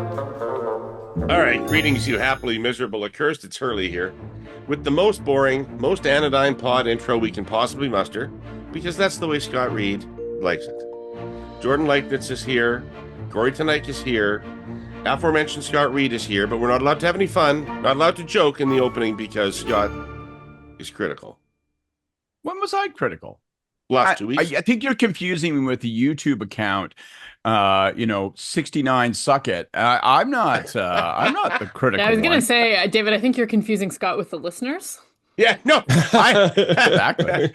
All right, greetings, you happily miserable accursed. It's Herle here with the most boring, most anodyne pod intro we can possibly muster, because that's the way Scott Reid likes it. Jordan Leichnitz is here. Kory Teneycke is here. Aforementioned Scott Reid is here, but we're not allowed to have any fun, not allowed to joke in the opening because Scott is critical. When was I critical? Last 2 weeks. I think you're confusing me with the YouTube account. 69 suck it. I'm not the critical. Yeah, I was gonna one. say, David, I think you're confusing Scott with the listeners. Yeah, no, Exactly.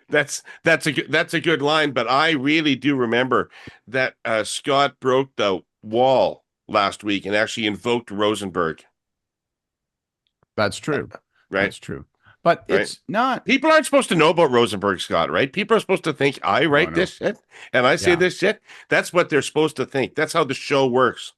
That's a good line, but I really do remember that Scott broke the wall last week and actually invoked Rosenberg. That's true. Right? That's true. But it's not. People aren't supposed to know about Rosenberg, Scott, right? People are supposed to think I write this shit and I say this shit. That's what they're supposed to think. That's how the show works,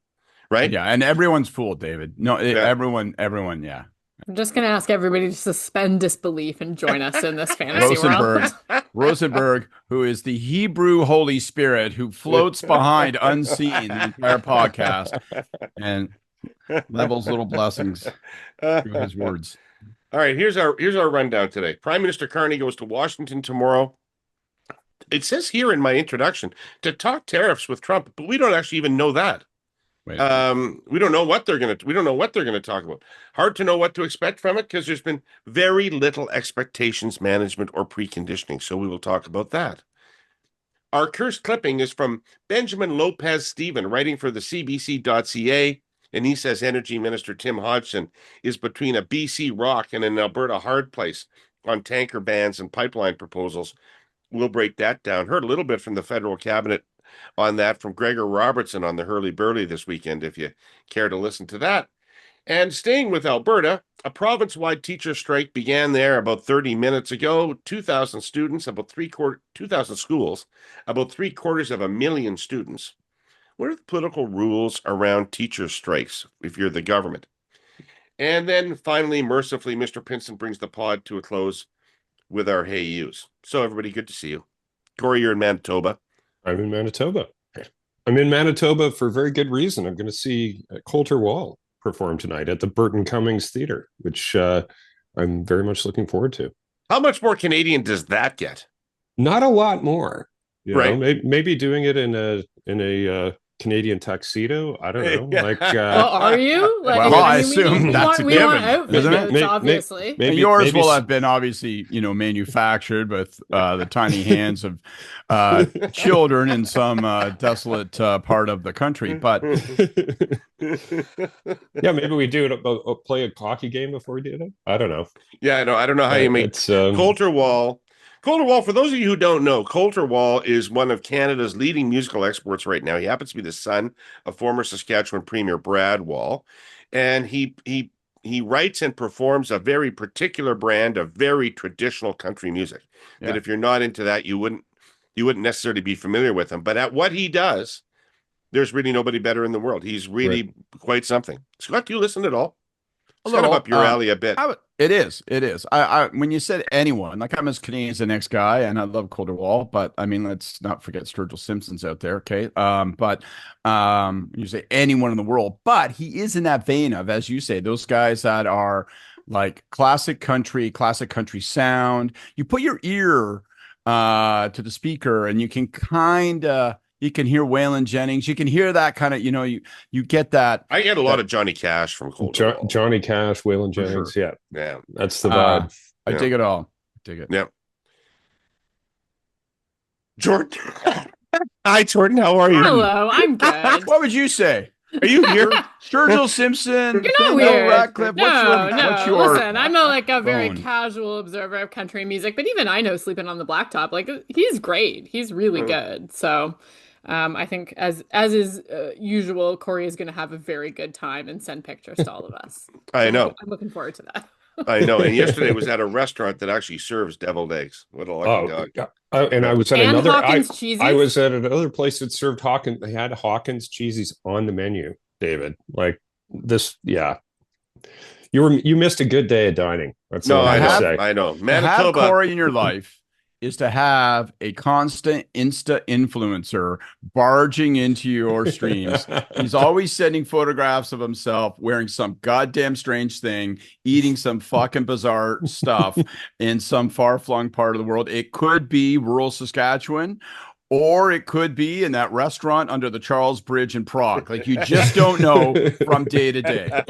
right? Yeah, and everyone's fooled, David. No, everyone, yeah. I'm just gonna ask everybody to suspend disbelief and join us in this fantasy world. Rosenberg, who is the Hebrew Holy Spirit who floats behind unseen the entire podcast and levels little blessings through his words. All right, here's our rundown today. Prime Minister Carney goes to Washington tomorrow. It says here in my introduction to talk tariffs with Trump, but we don't actually even know that. We don't know what they're gonna talk about. Hard to know what to expect from it because there's been very little expectations management or preconditioning. So we will talk about that. Our cursed clipping is from Benjamin Lopez Stephen, writing for the CBC.ca. And he says Energy Minister Tim Hodgson is between a BC rock and an Alberta hard place on tanker bans and pipeline proposals. We'll break that down. Heard a little bit from the federal cabinet on that from Gregor Robertson on the Hurley-Burley this weekend, if you care to listen to that. And staying with Alberta, a province-wide teacher strike began there about 30 minutes ago. 2,000 students, 2,000 schools, about 750,000 students. What are the political rules around teacher strikes if you're the government? And then finally, mercifully, Mr. Pinson brings the pod to a close with our Hey Yous. So everybody, good to see you. Kory, you're in Manitoba. I'm in Manitoba. I'm in Manitoba for very good reason. I'm going to see Colter Wall perform tonight at the Burton Cummings Theatre, which I'm very much looking forward to. How much more Canadian does that get? Not a lot more. You right. know, maybe doing it in a Canadian tuxedo. I don't know. Yeah. Like, well, are you? Like, well, I assume that's a given. Outfits, obviously. Maybe yours will have been obviously, manufactured with the tiny hands of children in some desolate part of the country. But yeah, maybe we do it. Play a hockey game before we do it. I don't know. Yeah, I don't know how you make Colter Wall. Colter Wall, for those of you who don't know, Colter Wall is one of Canada's leading musical experts right now. He happens to be the son of former Saskatchewan Premier Brad Wall, and he writes and performs a very particular brand of very traditional country music. Yeah. That if you're not into that, you wouldn't necessarily be familiar with him. But at what he does, there's really nobody better in the world. He's really quite something. Scott, do you listen at all? It's kind of up your alley a bit. It is. I when you said anyone, like I'm as Canadian as the next guy, and I love Colter Wall, but I mean, let's not forget Sturgill Simpson's out there, okay? But you say anyone in the world, but he is in that vein of, as you say, those guys that are like classic country sound. You put your ear to the speaker, and you can you can hear Waylon Jennings. You can hear that kind of, you get that. I get a lot of Johnny Cash from Colter Wall. Johnny Cash, Waylon Jennings. Sure. Yeah. That's the vibe. I dig it all. Dig it. Yep. Jordan. Hi, Jordan. How are you? Hello, I'm good. What would you say? Are you here? Sturgill Simpson. You're not weird. Ratcliffe. No. Listen, I'm a very phone? Casual observer of country music, but even I know Sleeping on the Blacktop. Like, he's great. He's really good. So I think as is usual, Kory is going to have a very good time and send pictures to all of us. I know. I'm looking forward to that. I know. And yesterday was at a restaurant that actually serves deviled eggs. What a lucky dog. And I was at Hawkins I was at another place that served Hawkins. They had Hawkins cheesies on the menu, David. Like this, yeah. You missed a good day of dining. That's all I have to say. I know. Manitoba. To have Kory in your life is to have a constant Insta influencer barging into your streams. He's always sending photographs of himself wearing some goddamn strange thing, eating some fucking bizarre stuff in some far-flung part of the world. It could be rural Saskatchewan, or it could be in that restaurant under the Charles Bridge in Prague. Like, you just don't know from day to day.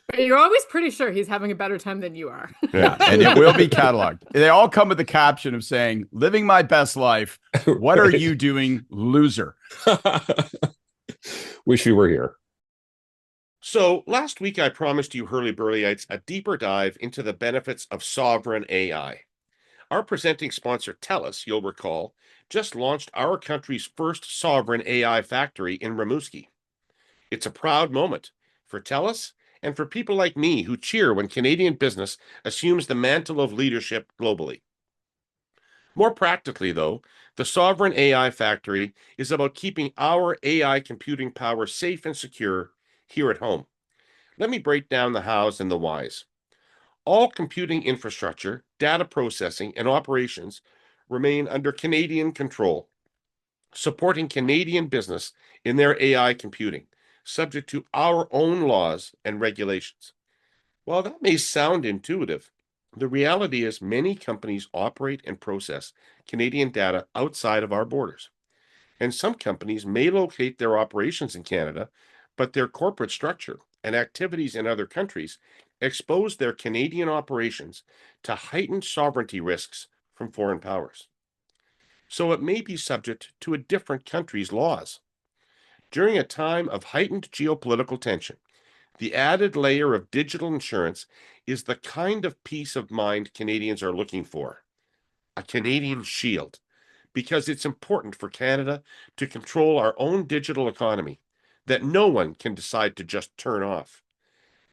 But you're always pretty sure he's having a better time than you are. Yeah, and it will be cataloged. They all come with the caption of saying, "Living my best life. What are you doing, loser?" Wish you were here. So last week I promised you Hurly-Burlyites a deeper dive into the benefits of sovereign AI. Our presenting sponsor, TELUS, you'll recall, just launched our country's first sovereign AI factory in Rimouski. It's a proud moment for TELUS and for people like me who cheer when Canadian business assumes the mantle of leadership globally. More practically, though, the sovereign AI factory is about keeping our AI computing power safe and secure here at home. Let me break down the hows and the whys. All computing infrastructure, data processing, and operations remain under Canadian control, supporting Canadian business in their AI computing, subject to our own laws and regulations. While that may sound intuitive, the reality is many companies operate and process Canadian data outside of our borders. And some companies may locate their operations in Canada, but their corporate structure and activities in other countries expose their Canadian operations to heightened sovereignty risks from foreign powers. So it may be subject to a different country's laws. During a time of heightened geopolitical tension, the added layer of digital insurance is the kind of peace of mind Canadians are looking for. A Canadian shield, because it's important for Canada to control our own digital economy that no one can decide to just turn off.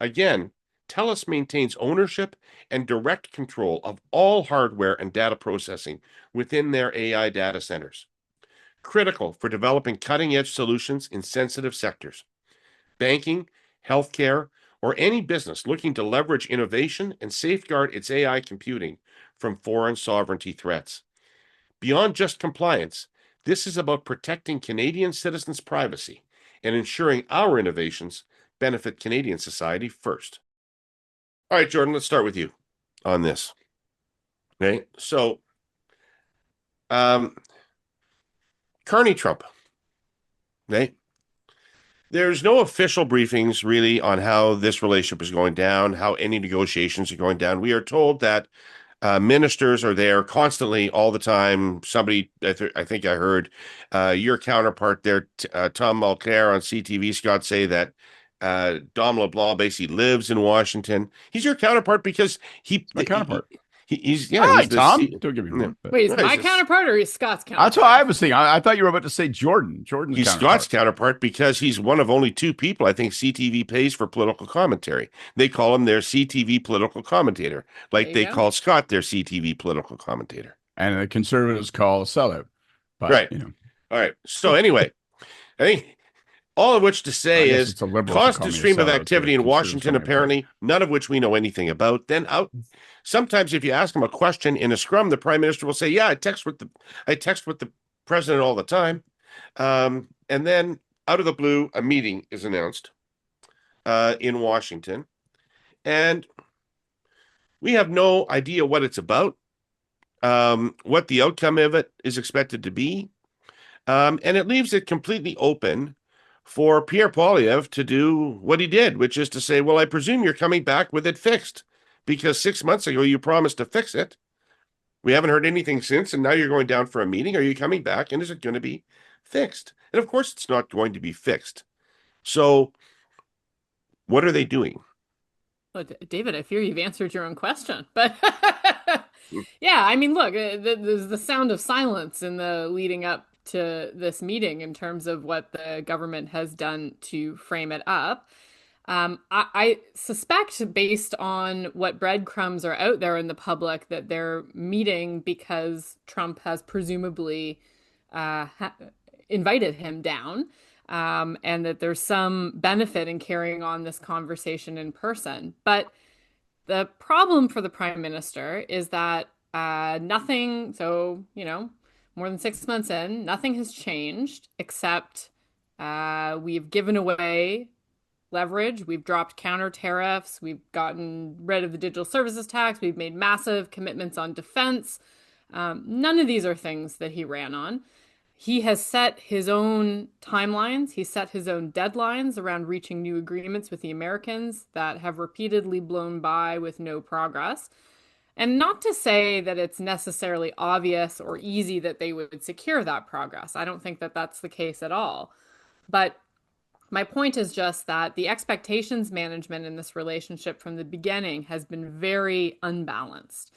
Again, TELUS maintains ownership and direct control of all hardware and data processing within their AI data centers, critical for developing cutting-edge solutions in sensitive sectors. Banking, healthcare, or any business looking to leverage innovation and safeguard its AI computing from foreign sovereignty threats. Beyond just compliance, this is about protecting Canadian citizens' privacy and ensuring our innovations benefit Canadian society first. All right, Jordan, let's start with you on this. Okay, so Carney Trump. Okay. There's no official briefings really on how this relationship is going down, how any negotiations are going down. We are told that ministers are there constantly, all the time. Somebody, I think I heard your counterpart there, Tom Mulcair on CTV Scott, say that Dom LeBlanc basically lives in Washington. He's your counterpart because my counterpart. He's Hi, he's the Tom. Don't give me yeah. one. Wait, is Right, my he's counterpart or is Scott's counterpart? That's what I was thinking. I thought you were about to say Jordan. Jordan's He's counterpart. Scott's counterpart because he's one of only two people I think CTV pays for political commentary. They call him their CTV political commentator, like they call Scott their CTV political commentator. And the conservatives call a sellout. But, right. You know. All right. So anyway, I think all of which to say is constant stream of activity in Washington, apparently, none of which we know anything about. Then sometimes if you ask him a question in a scrum, the prime minister will say, yeah, I text with the president all the time. And then out of the blue, a meeting is announced in Washington. And we have no idea what it's about, what the outcome of it is expected to be. And it leaves it completely open for Pierre Poilievre to do what he did, which is to say, well, I presume you're coming back with it fixed because 6 months ago you promised to fix it. We haven't heard anything since, and now you're going down for a meeting. Are you coming back, and is it going to be fixed? And of course, it's not going to be fixed. So what are they doing? Well, David, I fear you've answered your own question, but yeah, I mean, look, there's the sound of silence in the leading up to this meeting in terms of what the government has done to frame it up. I suspect, based on what breadcrumbs are out there in the public, that they're meeting because Trump has presumably invited him down, and that there's some benefit in carrying on this conversation in person. But the problem for the prime minister is that Nothing, so, more than 6 months in, nothing has changed except we've given away leverage. We've dropped counter tariffs. We've gotten rid of the digital services tax. We've made massive commitments on defense. None of these are things that he ran on. He has set his own timelines. He set his own deadlines around reaching new agreements with the Americans that have repeatedly blown by with no progress. And not to say that it's necessarily obvious or easy that they would secure that progress. I don't think that that's the case at all. But my point is just that the expectations management in this relationship from the beginning has been very unbalanced.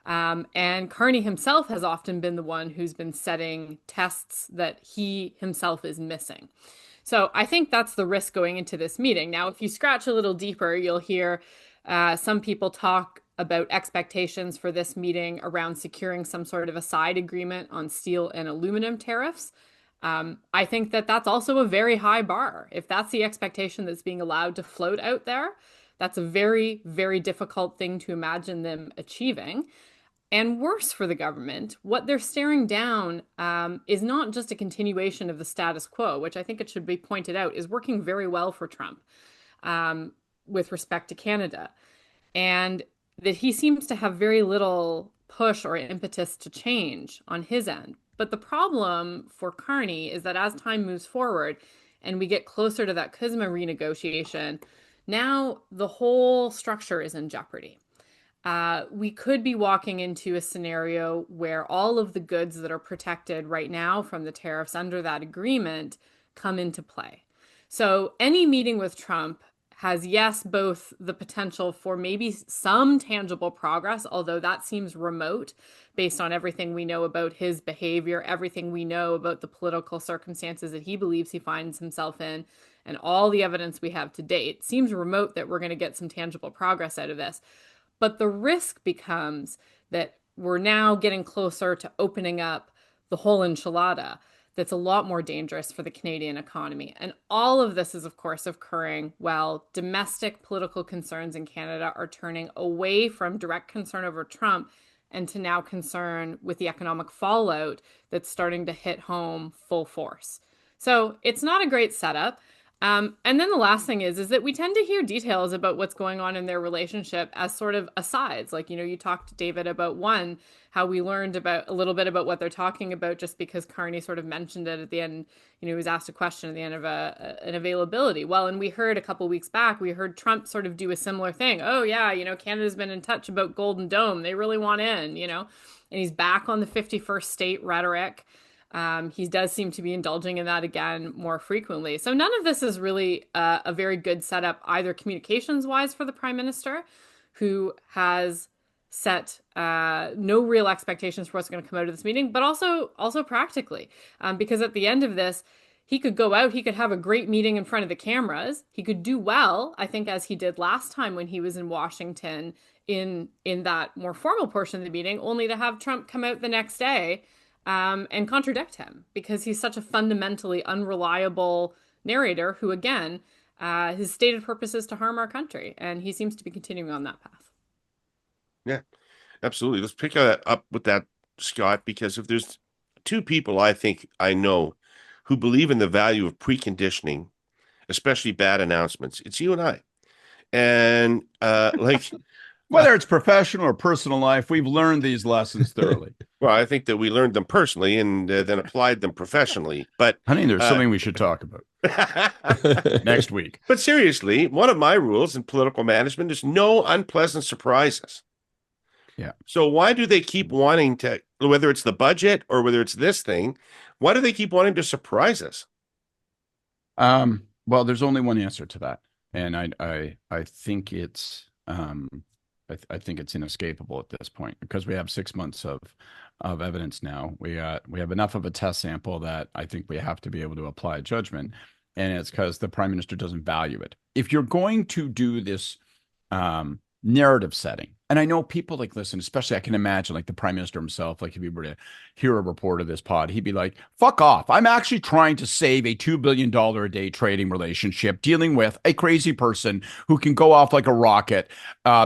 And Carney himself has often been the one who's been setting tests that he himself is missing. So I think that's the risk going into this meeting. Now, if you scratch a little deeper, you'll hear some people talk about expectations for this meeting around securing some sort of a side agreement on steel and aluminum tariffs. I think that that's also a very high bar. If that's the expectation that's being allowed to float out there, that's a very, very difficult thing to imagine them achieving. And worse for the government, what they're staring down is not just a continuation of the status quo, which I think it should be pointed out is working very well for Trump with respect to Canada. And that he seems to have very little push or impetus to change on his end. But the problem for Carney is that as time moves forward and we get closer to that CUSMA renegotiation, now the whole structure is in jeopardy. We could be walking into a scenario where all of the goods that are protected right now from the tariffs under that agreement come into play. So any meeting with Trump has, yes, both the potential for maybe some tangible progress, although that seems remote based on everything we know about his behavior, everything we know about the political circumstances that he believes he finds himself in, and all the evidence we have to date. Seems remote that we're going to get some tangible progress out of this. But the risk becomes that we're now getting closer to opening up the whole enchilada that's a lot more dangerous for the Canadian economy. And all of this is, of course, occurring while domestic political concerns in Canada are turning away from direct concern over Trump and to now concern with the economic fallout that's starting to hit home full force. So it's not a great setup. And then the last thing is that we tend to hear details about what's going on in their relationship as sort of asides. Like, you talked, David, about how we learned about a little bit about what they're talking about just because Carney sort of mentioned it at the end. He was asked a question at the end of an availability. Well, and we heard a couple of weeks back, we heard Trump sort of do a similar thing. Oh, yeah, Canada's been in touch about Golden Dome. They really want in, and he's back on the 51st state rhetoric. He does seem to be indulging in that again more frequently. So none of this is really a very good setup, either communications-wise for the Prime Minister, who has set no real expectations for what's going to come out of this meeting, but also practically, because at the end of this, he could go out, he could have a great meeting in front of the cameras. He could do well, I think, as he did last time when he was in Washington in that more formal portion of the meeting, only to have Trump come out the next day and contradict him because he's such a fundamentally unreliable narrator who, again, his stated purpose is to harm our country. And he seems to be continuing on that path. Yeah, absolutely. Let's pick that up with that, Scott, because if there's two people I think I know who believe in the value of preconditioning, especially bad announcements, it's you and I. And whether it's professional or personal life, we've learned these lessons thoroughly. Well, I think that we learned them personally and then applied them professionally. But honey, there's something we should talk about next week. But seriously, one of my rules in political management is no unpleasant surprises. Yeah. So why do they keep wanting to, whether it's the budget or whether it's this thing, why do they keep wanting to surprise us? Well, there's only one answer to that, and I think it's I think it's inescapable at this point because we have 6 months of evidence now. We have enough of a test sample that I think we have to be able to apply a judgment, and it's because the Prime Minister doesn't value it. If you're going to do this narrative setting And I know people like listen, especially I can imagine like the prime minister himself, like if he were to hear a report of this pod, he'd be like, fuck off. I'm actually trying to save a $2 billion a day trading relationship dealing with a crazy person who can go off like a rocket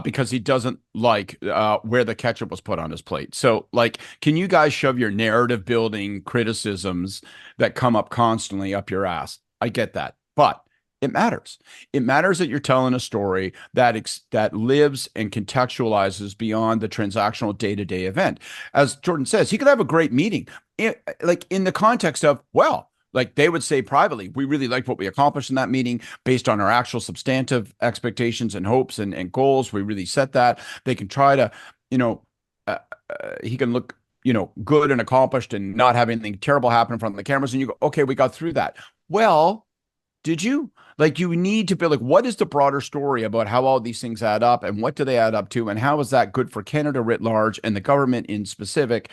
because he doesn't like where the ketchup was put on his plate. So like, can you guys shove your narrative building criticisms that come up constantly up your ass? I get that. But it matters. It matters that you're telling a story that lives and contextualizes beyond the transactional day-to-day event. As Jordan says, he could have a great meeting, like in the context of, well, like they would say privately, we really liked what we accomplished in that meeting based on our actual substantive expectations and hopes and goals. We really set that. They can try to, you know, he can look, good and accomplished and not have anything terrible happen in front of the cameras. And you go, okay, we got through that. Well, did you? Like, you need to be like, what is the broader story about how all these things add up and what do they add up to? And how is that good for Canada writ large and the government in specific?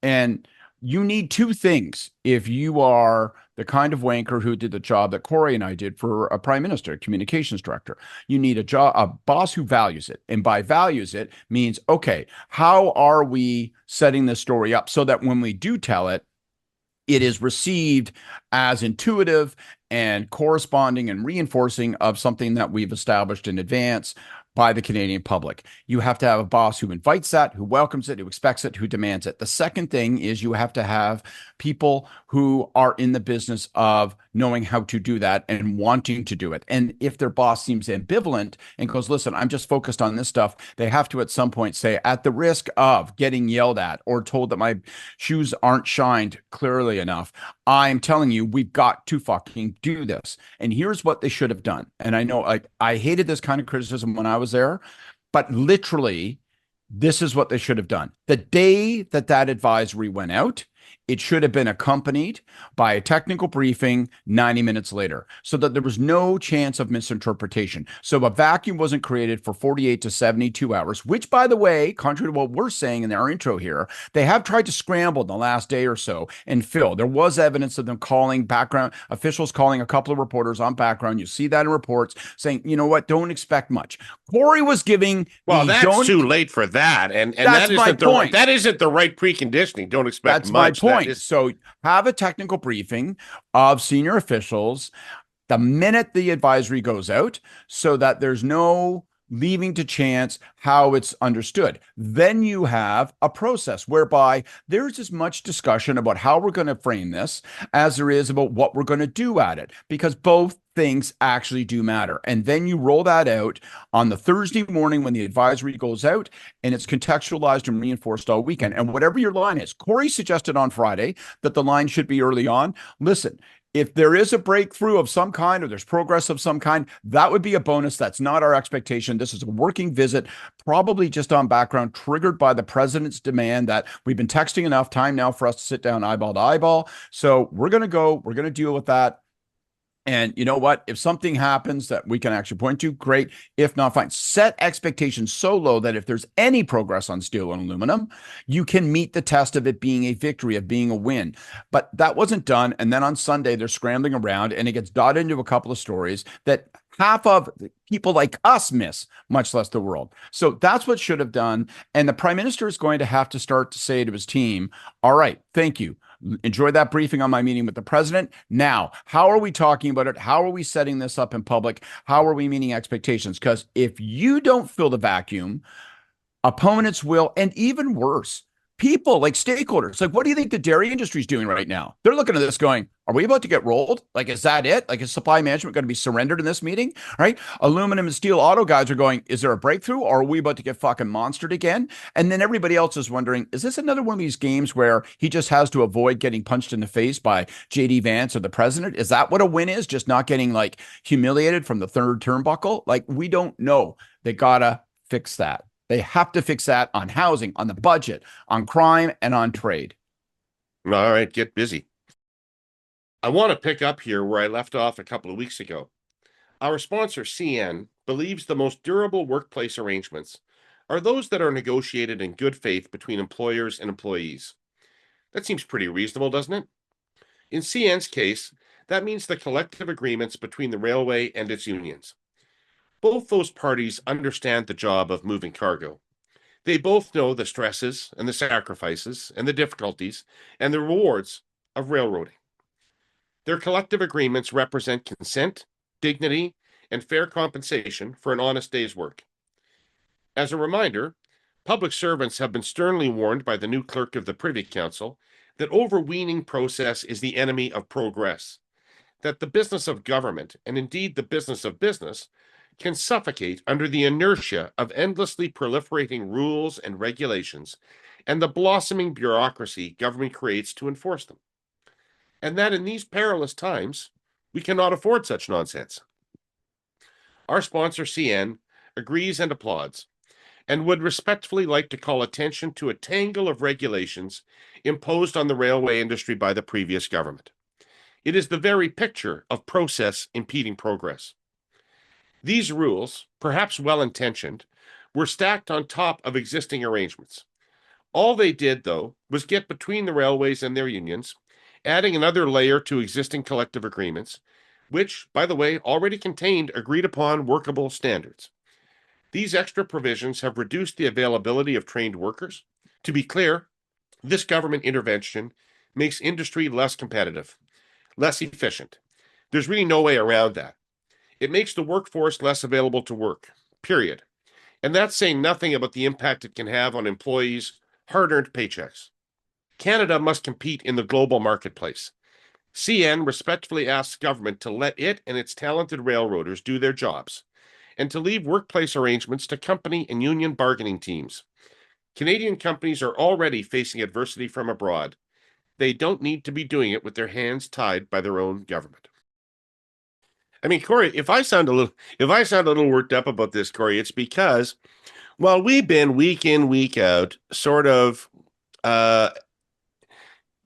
And you need two things if you are the kind of wanker who did the job that Kory and I did for a prime minister, communications director. You need a boss who values it. And by values it means, okay, how are we setting this story up so that when we do tell it, it is received as intuitive and corresponding and reinforcing of something that we've established in advance by the Canadian public. You have to have a boss who invites that, who welcomes it, who expects it, who demands it. The second thing is you have to have people who are in the business of knowing how to do that and wanting to do it. And if their boss seems ambivalent and goes, listen, I'm just focused on this stuff, they have to at some point say, at the risk of getting yelled at or told that my shoes aren't shined clearly enough, I'm telling you, we've got to fucking do this. And here's what they should have done. And I know, like, I hated this kind of criticism when I was there, but literally, this is what they should have done. The day that advisory went out, it should have been accompanied by a technical briefing 90 minutes later so that there was no chance of misinterpretation. So a vacuum wasn't created for 48 to 72 hours, which, by the way, contrary to what we're saying in our intro here, they have tried to scramble in the last day or so and fill. There was evidence of them calling background officials, calling a couple of reporters on background. You see that in reports saying, you know what, don't expect much. Kory was giving. Well, that's too late for that. And that isn't that isn't the right preconditioning. Don't expect that's much. My point. So have a technical briefing of senior officials the minute the advisory goes out so that there's no leaving to chance how it's understood. Then you have a process whereby there's as much discussion about how we're going to frame this as there is about what we're going to do at it, because both things actually do matter. And then you roll that out on the Thursday morning when the advisory goes out, and it's contextualized and reinforced all weekend. And whatever your line is, Kory suggested on Friday that the line should be early on. Listen, if there is a breakthrough of some kind or there's progress of some kind, that would be a bonus. That's not our expectation. This is a working visit, probably just on background, triggered by the president's demand that we've been texting enough time now for us to sit down eyeball to eyeball. So we're going to deal with that. And you know what? If something happens that we can actually point to, great. If not, fine. Set expectations so low that if there's any progress on steel and aluminum, you can meet the test of it being a victory, of being a win. But that wasn't done. And then on Sunday, they're scrambling around and it gets dotted into a couple of stories that half of people like us miss, much less the world. So that's what should have done. And the prime minister is going to have to start to say to his team, all right, thank you. Enjoy that briefing on my meeting with the president. Now, how are we talking about it? How are we setting this up in public? How are we meeting expectations? Because if you don't fill the vacuum, opponents will, and even worse, people like stakeholders. Like, what do you think the dairy industry is doing right now? They're looking at this going, are we about to get rolled? Like, is that it? Like, is supply management going to be surrendered in this meeting? Right? Aluminum and steel auto guys are going, is there a breakthrough? Or are we about to get fucking monstered again? And then everybody else is wondering, is this another one of these games where he just has to avoid getting punched in the face by JD Vance or the president? Is that what a win is? Just not getting like humiliated from the third turnbuckle? Like, we don't know. They gotta fix that. They have to fix that on housing, on the budget, on crime, and on trade. All right, get busy. I want to pick up here where I left off a couple of weeks ago. Our sponsor, CN, believes the most durable workplace arrangements are those that are negotiated in good faith between employers and employees. That seems pretty reasonable, doesn't it? In CN's case, that means the collective agreements between the railway and its unions. Both those parties understand the job of moving cargo. They both know the stresses and the sacrifices and the difficulties and the rewards of railroading. Their collective agreements represent consent, dignity, and fair compensation for an honest day's work. As a reminder, public servants have been sternly warned by the new clerk of the Privy Council that overweening process is the enemy of progress, that the business of government, and indeed the business of business, can suffocate under the inertia of endlessly proliferating rules and regulations and the blossoming bureaucracy government creates to enforce them. And that in these perilous times, we cannot afford such nonsense. Our sponsor, CN, agrees and applauds, and would respectfully like to call attention to a tangle of regulations imposed on the railway industry by the previous government. It is the very picture of process impeding progress. These rules, perhaps well-intentioned, were stacked on top of existing arrangements. All they did, though, was get between the railways and their unions, adding another layer to existing collective agreements, which, by the way, already contained agreed-upon workable standards. These extra provisions have reduced the availability of trained workers. To be clear, this government intervention makes industry less competitive, less efficient. There's really no way around that. It makes the workforce less available to work, period. And that's saying nothing about the impact it can have on employees' hard-earned paychecks. Canada must compete in the global marketplace. CN respectfully asks government to let it and its talented railroaders do their jobs, and to leave workplace arrangements to company and union bargaining teams. Canadian companies are already facing adversity from abroad. They don't need to be doing it with their hands tied by their own government. I mean, Kory, if I sound a little worked up about this, Kory, it's because, well, we've been week in, week out, sort of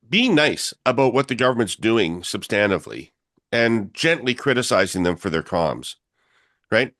being nice about what the government's doing substantively and gently criticizing them for their comms, right?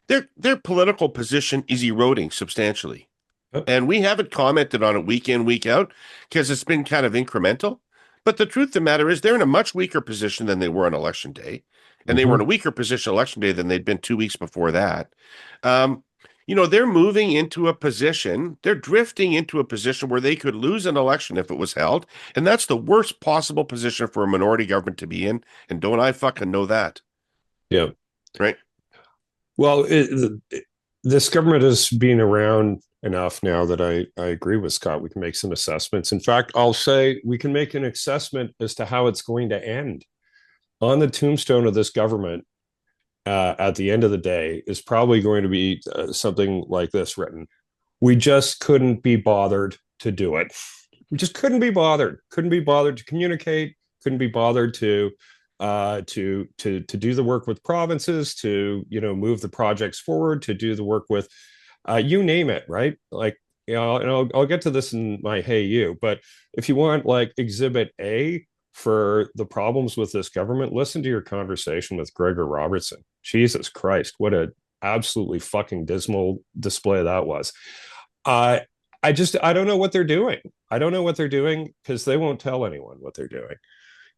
Their political position is eroding substantially. Yep. And we haven't commented on it week in, week out, because it's been kind of incremental. But the truth of the matter is they're in a much weaker position than they were on election day. And they were in a weaker position election day than they'd been 2 weeks before that. They're moving into a position, they're drifting into a position where they could lose an election if it was held. And that's the worst possible position for a minority government to be in. And don't I fucking know that? Yeah. Right. Well, this government has been around enough now that I agree with Scott. We can make some assessments. In fact, I'll say we can make an assessment as to how it's going to end. On the tombstone of this government, at the end of the day, is probably going to be something like this written: "We just couldn't be bothered to do it. We just couldn't be bothered. Couldn't be bothered to communicate. Couldn't be bothered to do the work with provinces, to move the projects forward, to do the work with you name it, right? Like, and I'll get to this in my Hey You, but if you want like Exhibit A for the problems with this government, listen to your conversation with Gregor Robertson. Jesus Christ, what a absolutely fucking dismal display that was. I don't know what they're doing. I don't know what they're doing because they won't tell anyone what they're doing.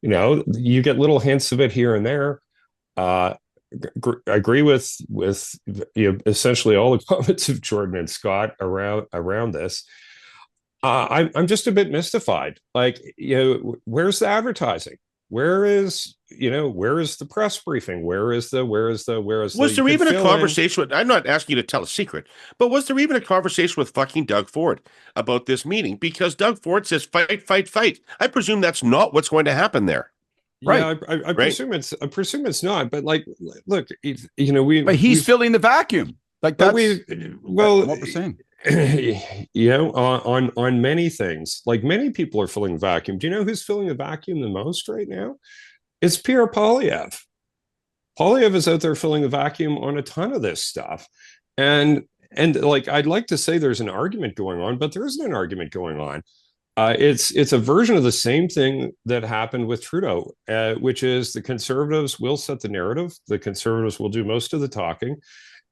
You get little hints of it here and there. I agree with essentially all the comments of Jordan and Scott around this. I'm just a bit mystified. Like, where's the advertising? Where is the press briefing? Was there even a conversation I'm not asking you to tell a secret, but was there even a conversation with fucking Doug Ford about this meeting? Because Doug Ford says fight, fight, fight. I presume that's not what's going to happen there. Right. Yeah, I presume it's not, but like, look, but he's filling the vacuum. Like that's what we're saying. On many things, like many people are filling the vacuum. Do you know who's filling the vacuum the most right now? It's Pierre Poilievre. Poilievre is out there filling the vacuum on a ton of this stuff. And like, I'd like to say there's an argument going on, but there isn't an argument going on. It's a version of the same thing that happened with Trudeau, which is the Conservatives will set the narrative. The Conservatives will do most of the talking.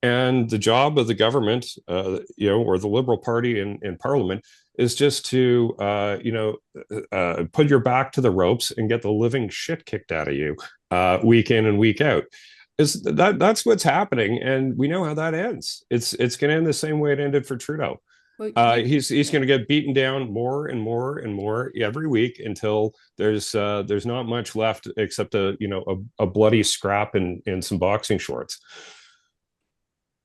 And the job of the government, or the Liberal Party in Parliament, is just to, put your back to the ropes and get the living shit kicked out of you week in and week out. That's what's happening, and we know how that ends. It's going to end the same way it ended for Trudeau. He's going to get beaten down more and more and more every week until there's not much left except a bloody scrap and some boxing shorts.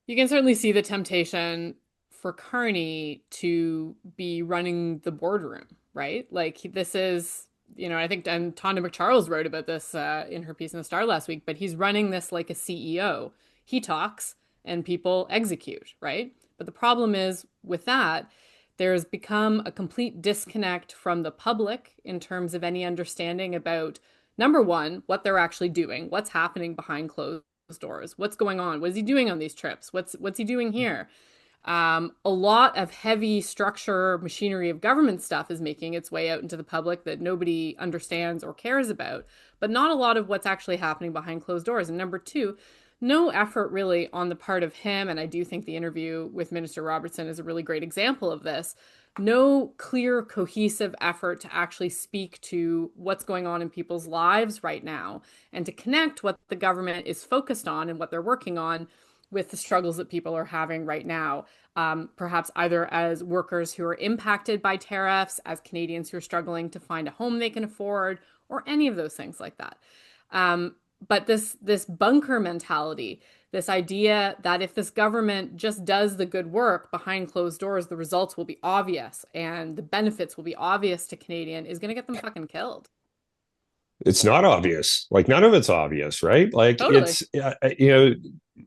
You can certainly see the temptation for Carney to be running the boardroom, right? Like this is, I think Tonda McCharles wrote about this in her piece in the Star last week, but he's running this like a CEO. He talks and people execute, right? But the problem is with that, there's become a complete disconnect from the public in terms of any understanding about, number one, what they're actually doing, what's happening behind closed doors, what's going on, what is he doing on these trips, what's he doing here. A lot of heavy structure machinery of government stuff is making its way out into the public that nobody understands or cares about, but not a lot of what's actually happening behind closed doors. And number two, no effort really on the part of him, and I do think the interview with Minister Robertson is a really great example of this, no clear, cohesive effort to actually speak to what's going on in people's lives right now and to connect what the government is focused on and what they're working on with the struggles that people are having right now. Perhaps either as workers who are impacted by tariffs, as Canadians who are struggling to find a home they can afford, or any of those things like that. But this bunker mentality, this idea that if this government just does the good work behind closed doors, the results will be obvious and the benefits will be obvious to Canadian, is going to get them fucking killed. It's not obvious. Like none of it's obvious, right? Like totally. It's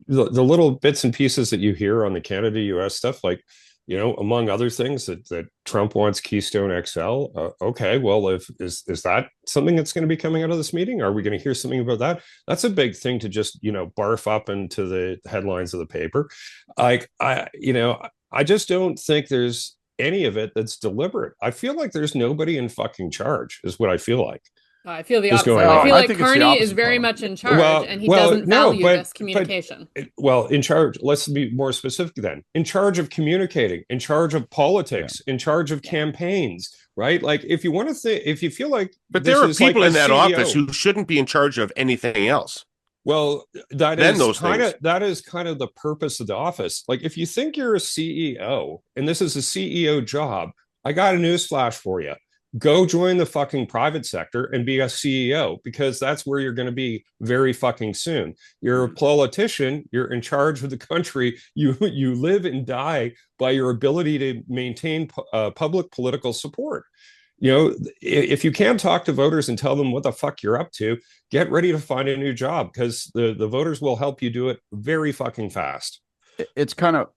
the little bits and pieces that you hear on the Canada-US stuff, like among other things that Trump wants Keystone XL. Okay, well, is that something that's going to be coming out of this meeting? Are we going to hear something about that? That's a big thing to just barf up into the headlines of the paper. Like I just don't think there's any of it that's deliberate. I feel like there's nobody in fucking charge, is what I feel like. I feel the opposite. I feel like Carney is very much in charge, and he doesn't value this communication. In charge, let's be more specific then. In charge of communicating, in charge of politics, in charge of campaigns, right? Like if you want to think, if you feel like, but there are people in that office who shouldn't be in charge of anything else. Well, that is kind of the purpose of the office. Like if you think you're a CEO and this is a CEO job, I got a newsflash for you. Go join the fucking private sector and be a CEO, because that's where you're going to be very fucking soon. You're a politician. You're in charge of the country. You live and die by your ability to maintain public political support. If you can't talk to voters and tell them what the fuck you're up to, get ready to find a new job, because the voters will help you do it very fucking fast. It's kind of...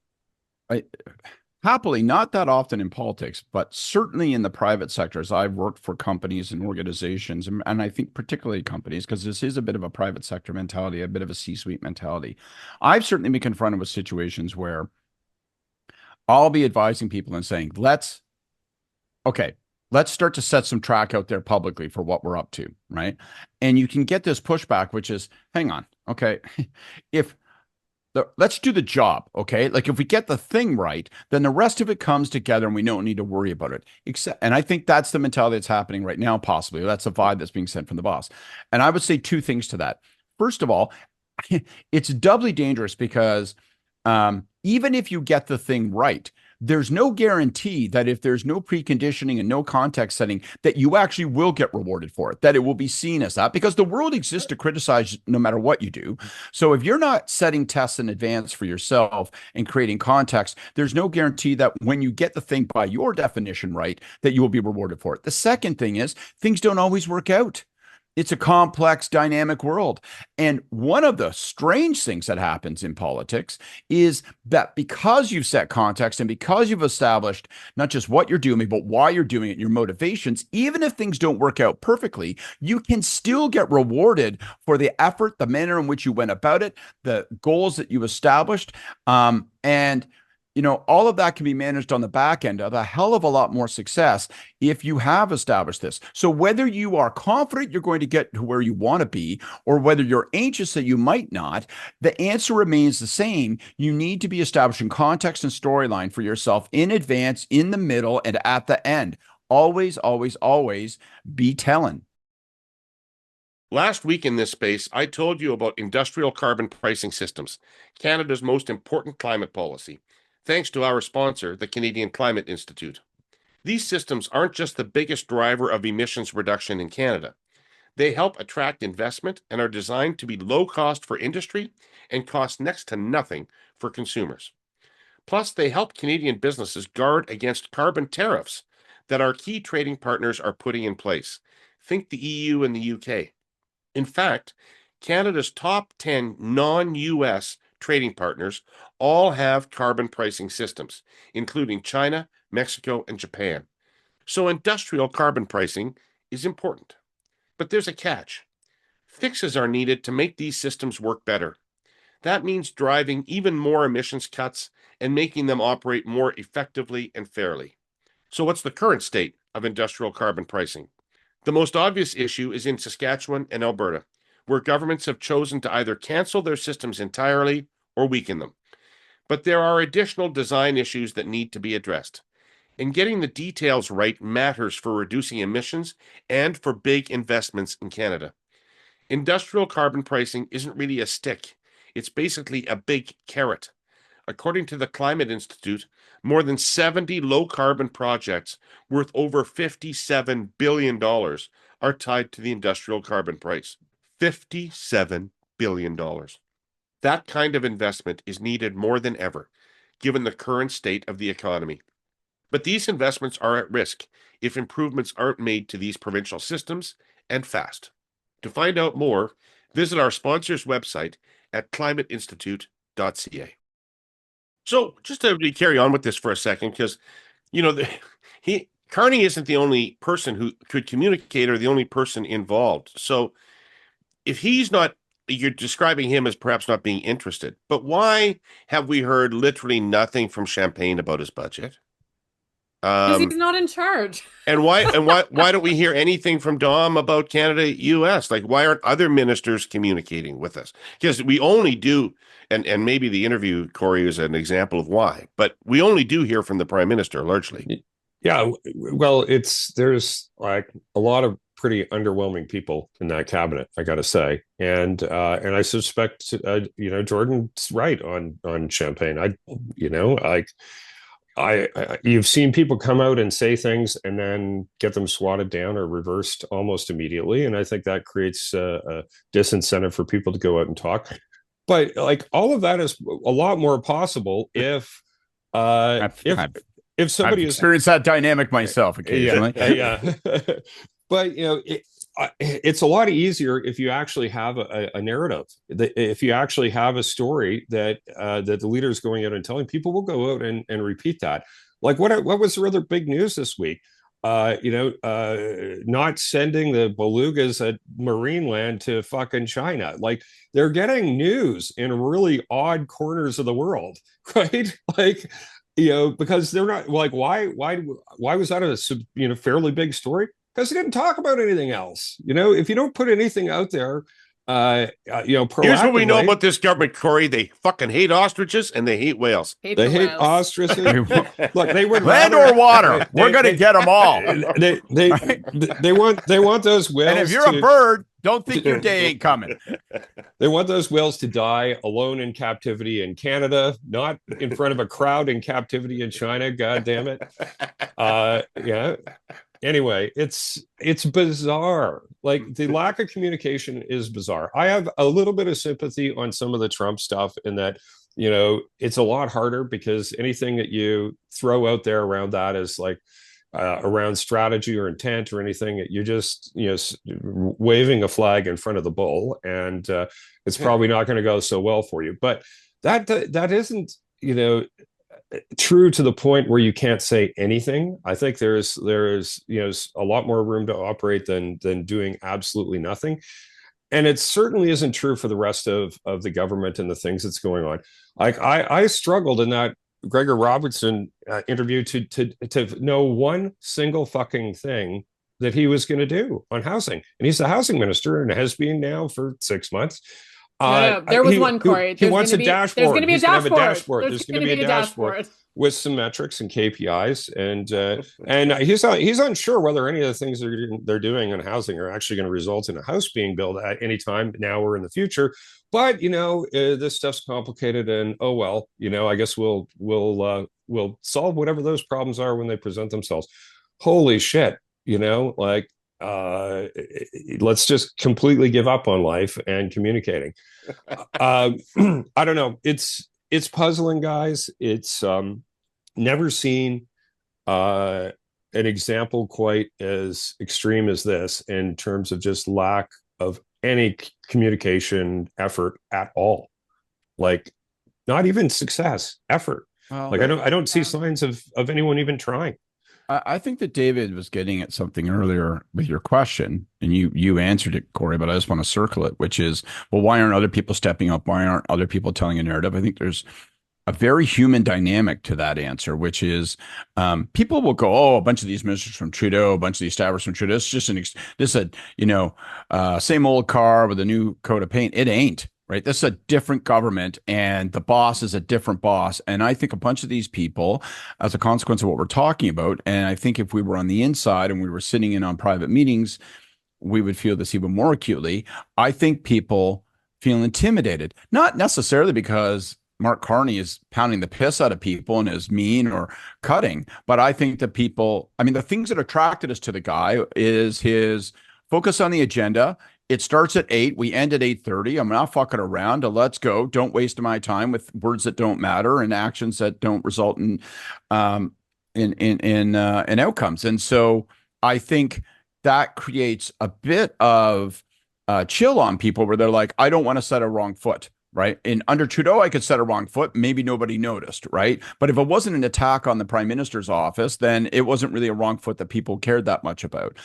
happily, not that often in politics, but certainly in the private sectors. I've worked for companies and organizations, and I think particularly companies, because this is a bit of a private sector mentality, a bit of a C-suite mentality. I've certainly been confronted with situations where I'll be advising people and saying, let's start to set some track out there publicly for what we're up to, right? And you can get this pushback, which is, hang on, okay, let's do the job, okay? Like if we get the thing right, then the rest of it comes together and we don't need to worry about it. And I think that's the mentality that's happening right now, possibly. That's the vibe that's being sent from the boss. And I would say two things to that. First of all, it's doubly dangerous because even if you get the thing right, there's no guarantee that if there's no preconditioning and no context setting, that you actually will get rewarded for it, that it will be seen as that, because the world exists to criticize no matter what you do. So if you're not setting tests in advance for yourself and creating context, there's no guarantee that when you get the thing by your definition right, that you will be rewarded for it. The second thing is things don't always work out. It's a complex, dynamic world. And one of the strange things that happens in politics is that because you've set context and because you've established not just what you're doing, but why you're doing it, your motivations, even if things don't work out perfectly, you can still get rewarded for the effort, the manner in which you went about it, the goals that you established. And all of that can be managed on the back end of a hell of a lot more success if you have established this. So whether you are confident you're going to get to where you want to be, or whether you're anxious that you might not, the answer remains the same. You need to be establishing context and storyline for yourself in advance, in the middle, and at the end. Always, always, always be telling. Last week in this space, I told you about industrial carbon pricing systems, Canada's most important climate policy. thanks to our sponsor, the Canadian Climate Institute. These systems aren't just the biggest driver of emissions reduction in Canada. They help attract investment and are designed to be low cost for industry and cost next to nothing for consumers. Plus, they help Canadian businesses guard against carbon tariffs that our key trading partners are putting in place. Think the EU and the UK. In fact, Canada's top 10 non-US trading partners all have carbon pricing systems, including China, Mexico, and Japan. So industrial carbon pricing is important. But there's a catch. Fixes are needed to make these systems work better. That means driving even more emissions cuts and making them operate more effectively and fairly. So what's the current state of industrial carbon pricing? The most obvious issue is in Saskatchewan and Alberta, where governments have chosen to either cancel their systems entirely or weaken them. But there are additional design issues that need to be addressed. And getting the details right matters for reducing emissions and for big investments in Canada. Industrial carbon pricing isn't really a stick. It's basically a big carrot. According to the Climate Institute, more than 70 low-carbon projects worth over $57 billion are tied to the industrial carbon price. $57 billion. That kind of investment is needed more than ever, given the current state of the economy. But these investments are at risk if improvements aren't made to these provincial systems, and fast. To find out more, visit our sponsor's website at climateinstitute.ca. So just to carry on with this for a second, because, Carney isn't the only person who could communicate or the only person involved. So if he's not, you're describing him as perhaps not being interested, but why have we heard literally nothing from Champagne about his budget? Because he's not in charge. And why don't we hear anything from Dom about Canada, US? Like, why aren't other ministers communicating with us? Because we only do, and maybe the interview, Kory, is an example of why, but we only do hear from the Prime Minister largely. Yeah, well, there's like a lot of pretty underwhelming people in that cabinet, I got to say, and I suspect Jordan's right on Champagne. You've seen people come out and say things and then get them swatted down or reversed almost immediately, and I think that creates a disincentive for people to go out and talk. But like all of that is a lot more possible if somebody I've experienced that dynamic myself occasionally. Yeah. But it's a lot easier if you actually have a narrative. If you actually have a story that the leader is going out and telling, people will go out and repeat that. Like what was the other big news this week? Not sending the belugas at Marineland to fucking China. Like they're getting news in really odd corners of the world, right? Like, because they're not like, why was that a fairly big story? Because he didn't talk about anything else. If you don't put anything out there, proactively. Here's what we know about this government, Kory. They fucking hate ostriches and they hate whales. They hate ostriches. Look, they would land or water. We're going to get them all. They want those whales. And if you're a bird, don't think your day ain't coming. They want those whales to die alone in captivity in Canada, not in front of a crowd in captivity in China. God damn it. Yeah. Anyway, it's bizarre. Like the lack of communication is bizarre. I have a little bit of sympathy on some of the Trump stuff in that, it's a lot harder because anything that you throw out there around that is like around strategy or intent or anything, you're just, waving a flag in front of the bull, and it's probably not going to go so well for you. But that isn't, true to the point where you can't say anything. I think there's a lot more room to operate than doing absolutely nothing. And it certainly isn't true for the rest of the government and the things that's going on. Like I struggled in that Gregor Robertson interview to know one single fucking thing that he was going to do on housing. And he's the housing minister and has been now for 6 months. There was one, Kory. He wants a dashboard. There's going to be a dashboard. There's going to be a dashboard. with some metrics and KPIs, and he's unsure whether any of the things they're doing in housing are actually going to result in a house being built at any time now or in the future. But this stuff's complicated, and oh well, I guess we'll solve whatever those problems are when they present themselves. Holy shit, like let's just completely give up on life and communicating. I don't know. It's puzzling, guys. It's never seen an example quite as extreme as this in terms of just lack of any communication effort at all. Like, not even success, effort. Well, like I don't see signs of anyone even trying. I think that David was getting at something earlier with your question, and you answered it, Kory, but I just want to circle it, which is, well, why aren't other people stepping up? Why aren't other people telling a narrative? I think there's a very human dynamic to that answer, which is people will go, oh, a bunch of these ministers from Trudeau, a bunch of the establishment from Trudeau. It's just same old car with a new coat of paint. It ain't. Right. This is a different government, and the boss is a different boss. And I think a bunch of these people, as a consequence of what we're talking about, and I think if we were on the inside and we were sitting in on private meetings, we would feel this even more acutely. I think people feel intimidated, not necessarily because Mark Carney is pounding the piss out of people and is mean or cutting, but I think that people, I mean, the things that attracted us to the guy is his focus on the agenda. It starts at 8. We end at 8:30. I'm not fucking around. Let's go. Don't waste my time with words that don't matter and actions that don't result in outcomes. And so I think that creates a bit of chill on people where they're like, I don't want to set a wrong foot. Right. And under Trudeau, I could set a wrong foot. Maybe nobody noticed. Right. But if it wasn't an attack on the prime minister's office, then it wasn't really a wrong foot that people cared that much about.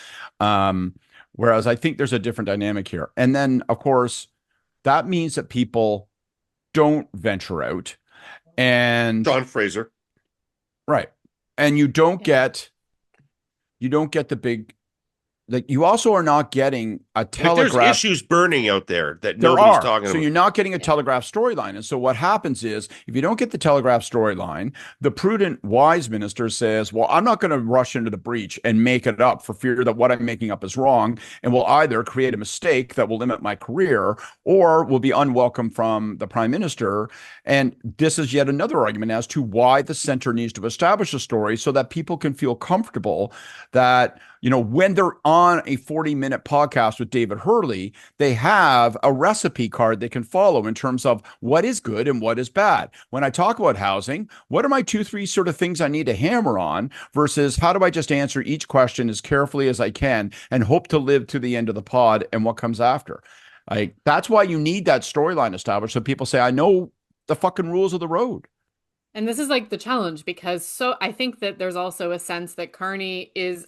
Whereas I think there's a different dynamic here. And then, of course, that means that people don't venture out. And John Fraser. Right. And you don't get the big, like, you also are not getting a telegraph. Like, there's issues burning out there that nobody's talking about. So you're not getting a telegraph storyline. And so what happens is, if you don't get the telegraph storyline, the prudent, wise minister says, well, I'm not going to rush into the breach and make it up for fear that what I'm making up is wrong, and will either create a mistake that will limit my career or will be unwelcome from the prime minister. And this is yet another argument as to why the center needs to establish a story so that people can feel comfortable that, when they're on a 40-minute podcast with David Herle, they have a recipe card they can follow in terms of what is good and what is bad. When I talk about housing, what are my 2-3 sort of things I need to hammer on versus how do I just answer each question as carefully as I can and hope to live to the end of the pod and what comes after. That's why you need that storyline established so people say, I know the fucking rules of the road. And this is like the challenge, because I think that there's also a sense that Carney is,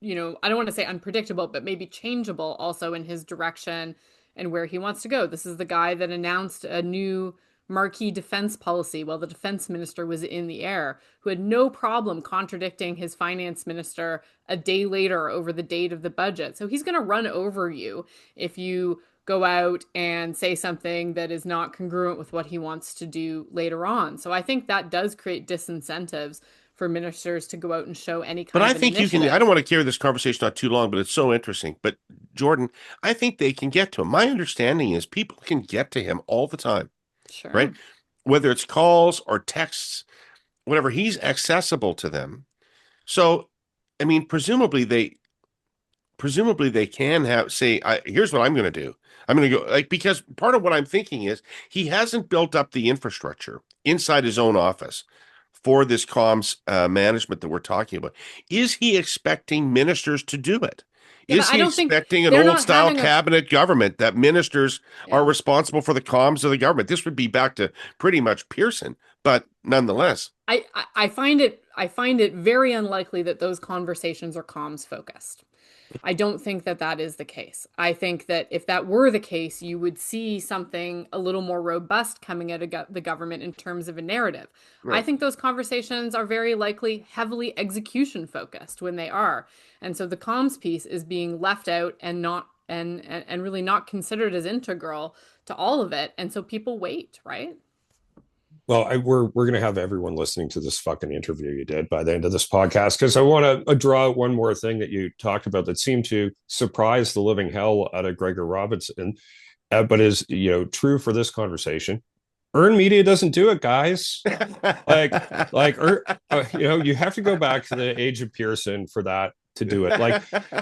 I don't want to say unpredictable, but maybe changeable also in his direction and where he wants to go. This is the guy that announced a new marquee defense policy while the defense minister was in the air, who had no problem contradicting his finance minister a day later over the date of the budget. So he's going to run over you if you go out and say something that is not congruent with what he wants to do later on. So I think that does create disincentives for ministers to go out and show any kind of initiative. But I think you can, I don't want to carry this conversation not too long, but it's so interesting. But Jordan, I think they can get to him. My understanding is people can get to him all the time. Sure. Right? Whether it's calls or texts, whatever, he's accessible to them. So, I mean, presumably they can say, here's what I'm going to do. I'm going to go, because part of what I'm thinking is he hasn't built up the infrastructure inside his own office for this comms management that we're talking about. Is he expecting ministers to do it? Yeah, is he expecting an old style cabinet government that ministers are responsible for the comms of the government? This would be back to pretty much Pearson, but nonetheless. I find it very unlikely that those conversations are comms focused. I don't think that is the case. I think that if that were the case, you would see something a little more robust coming out of the government in terms of a narrative. Right. I think those conversations are very likely heavily execution focused when they are. And so the comms piece is being left out and not and really not considered as integral to all of it. And so people wait, right? Well, we're going to have everyone listening to this fucking interview you did by the end of this podcast, because I want to draw out one more thing that you talked about that seemed to surprise the living hell out of Gregor Robinson, but is true for this conversation. Earned media doesn't do it, guys. You have to go back to the age of Pearson for that to do it.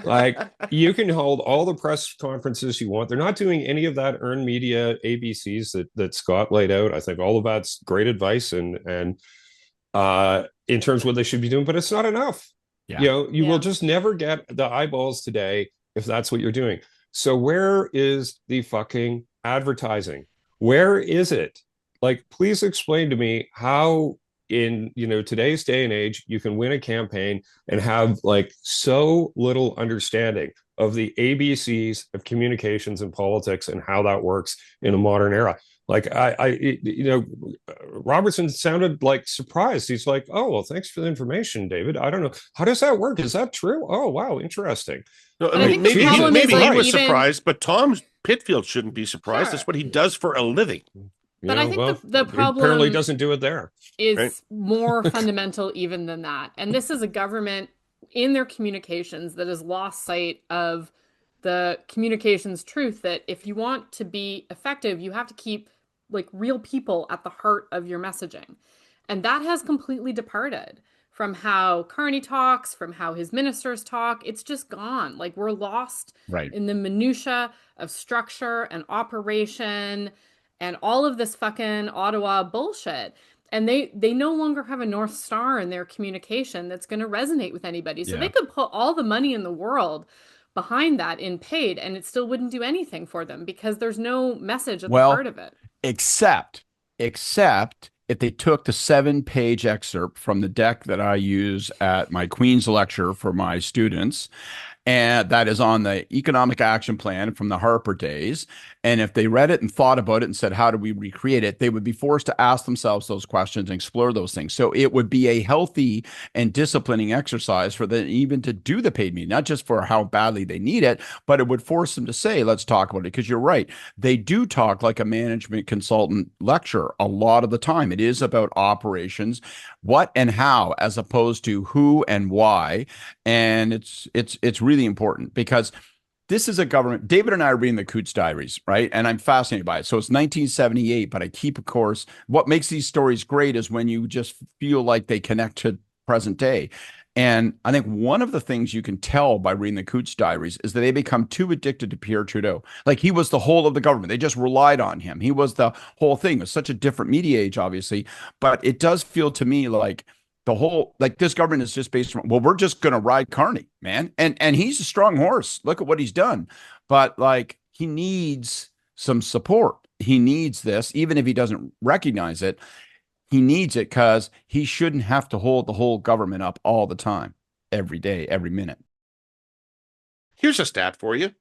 Like you can hold all the press conferences you want. They're not doing any of that earned media ABCs that Scott laid out. I think all of that's great advice and in terms of what they should be doing, but it's not enough. Yeah. You will just never get the eyeballs today if that's what you're doing. So where is the fucking advertising? Where is it? Like, please explain to me how in today's day and age you can win a campaign and have like so little understanding of the ABCs of communications and politics and how that works in a modern era. Like Robertson sounded like surprised. He's like, "Oh, well, thanks for the information, David. I don't know, how does that work? Is that true? Oh, wow, interesting." No, I mean, maybe he was surprised, but Tom Pitfield shouldn't be surprised. Sure. That's what he does for a living. But I think the problem apparently doesn't do it there. Is more fundamental even than that. And this is a government in their communications that has lost sight of the communications truth that if you want to be effective, you have to keep like real people at the heart of your messaging. And that has completely departed from how Carney talks, from how his ministers talk. It's just gone. Like we're lost in the minutia of structure and operation and all of this fucking Ottawa bullshit. And they no longer have a North Star in their communication that's going to resonate with anybody. So they could put all the money in the world behind that in paid, and it still wouldn't do anything for them because there's no message at the heart of it. Except if they took the 7-page excerpt from the deck that I use at my Queen's lecture for my students, and that is on the economic action plan from the Harper days. And if they read it and thought about it and said, how do we recreate it? They would be forced to ask themselves those questions and explore those things. So it would be a healthy and disciplining exercise for them even to do the paid media, not just for how badly they need it, but it would force them to say, let's talk about it. Because you're right. They do talk like a management consultant lecture a lot of the time. It is about operations, what and how, as opposed to who and why. And it's really important because this is a government. David and I are reading the Coots Diaries, right? And I'm fascinated by it. So it's 1978, but I keep, of course, what makes these stories great is when you just feel like they connect to present day. And I think one of the things you can tell by reading the Coots Diaries is that they become too addicted to Pierre Trudeau. Like he was the whole of the government. They just relied on him. He was the whole thing. It was such a different media age, obviously. But it does feel to me like the whole, like this government is just based on, well, we're just going to ride Carney, man. And he's a strong horse. Look at what he's done. But like, he needs some support. He needs this, even if he doesn't recognize it. He needs it because he shouldn't have to hold the whole government up all the time, every day, every minute. Here's a stat for you.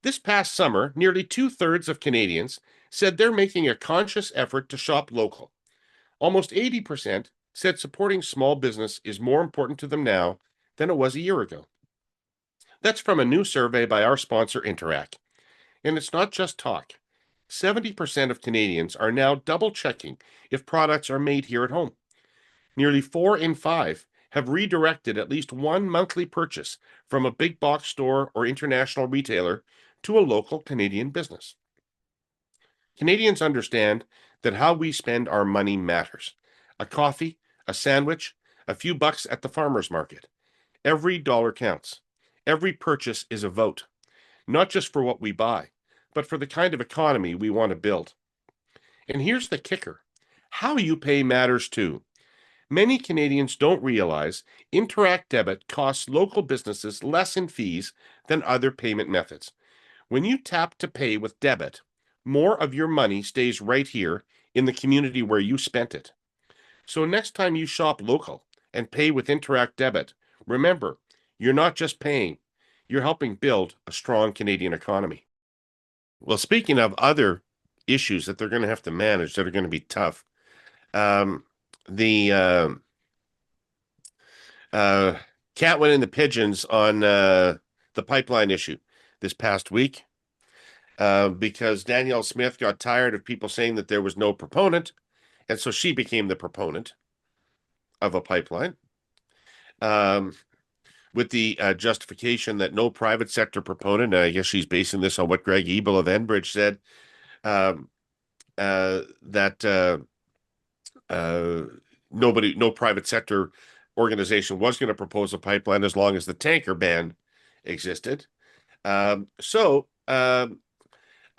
This past summer, nearly 2/3 of Canadians said they're making a conscious effort to shop local. Almost 80% said supporting small business is more important to them now than it was a year ago. That's from a new survey by our sponsor, Interac. And it's not just talk. 70% of Canadians are now double-checking if products are made here at home. Nearly 4 in 5 have redirected at least one monthly purchase from a big box store or international retailer to a local Canadian business. Canadians understand that how we spend our money matters. A coffee, a sandwich, a few bucks at the farmer's market. Every dollar counts. Every purchase is a vote, not just for what we buy, but for the kind of economy we want to build. And here's the kicker. How you pay matters too. Many Canadians don't realize Interac Debit costs local businesses less in fees than other payment methods. When you tap to pay with debit, more of your money stays right here in the community where you spent it. So next time you shop local and pay with Interac Debit, remember, you're not just paying, you're helping build a strong Canadian economy. Well, speaking of other issues that they're going to have to manage that are going to be tough, the cat went in the pigeons on the pipeline issue this past week because Danielle Smith got tired of people saying that there was no proponent And so she became the proponent of a pipeline, with the justification that no private sector proponent, and I guess she's basing this on what Greg Ebel of Enbridge said, that no private sector organization was going to propose a pipeline as long as the tanker ban existed.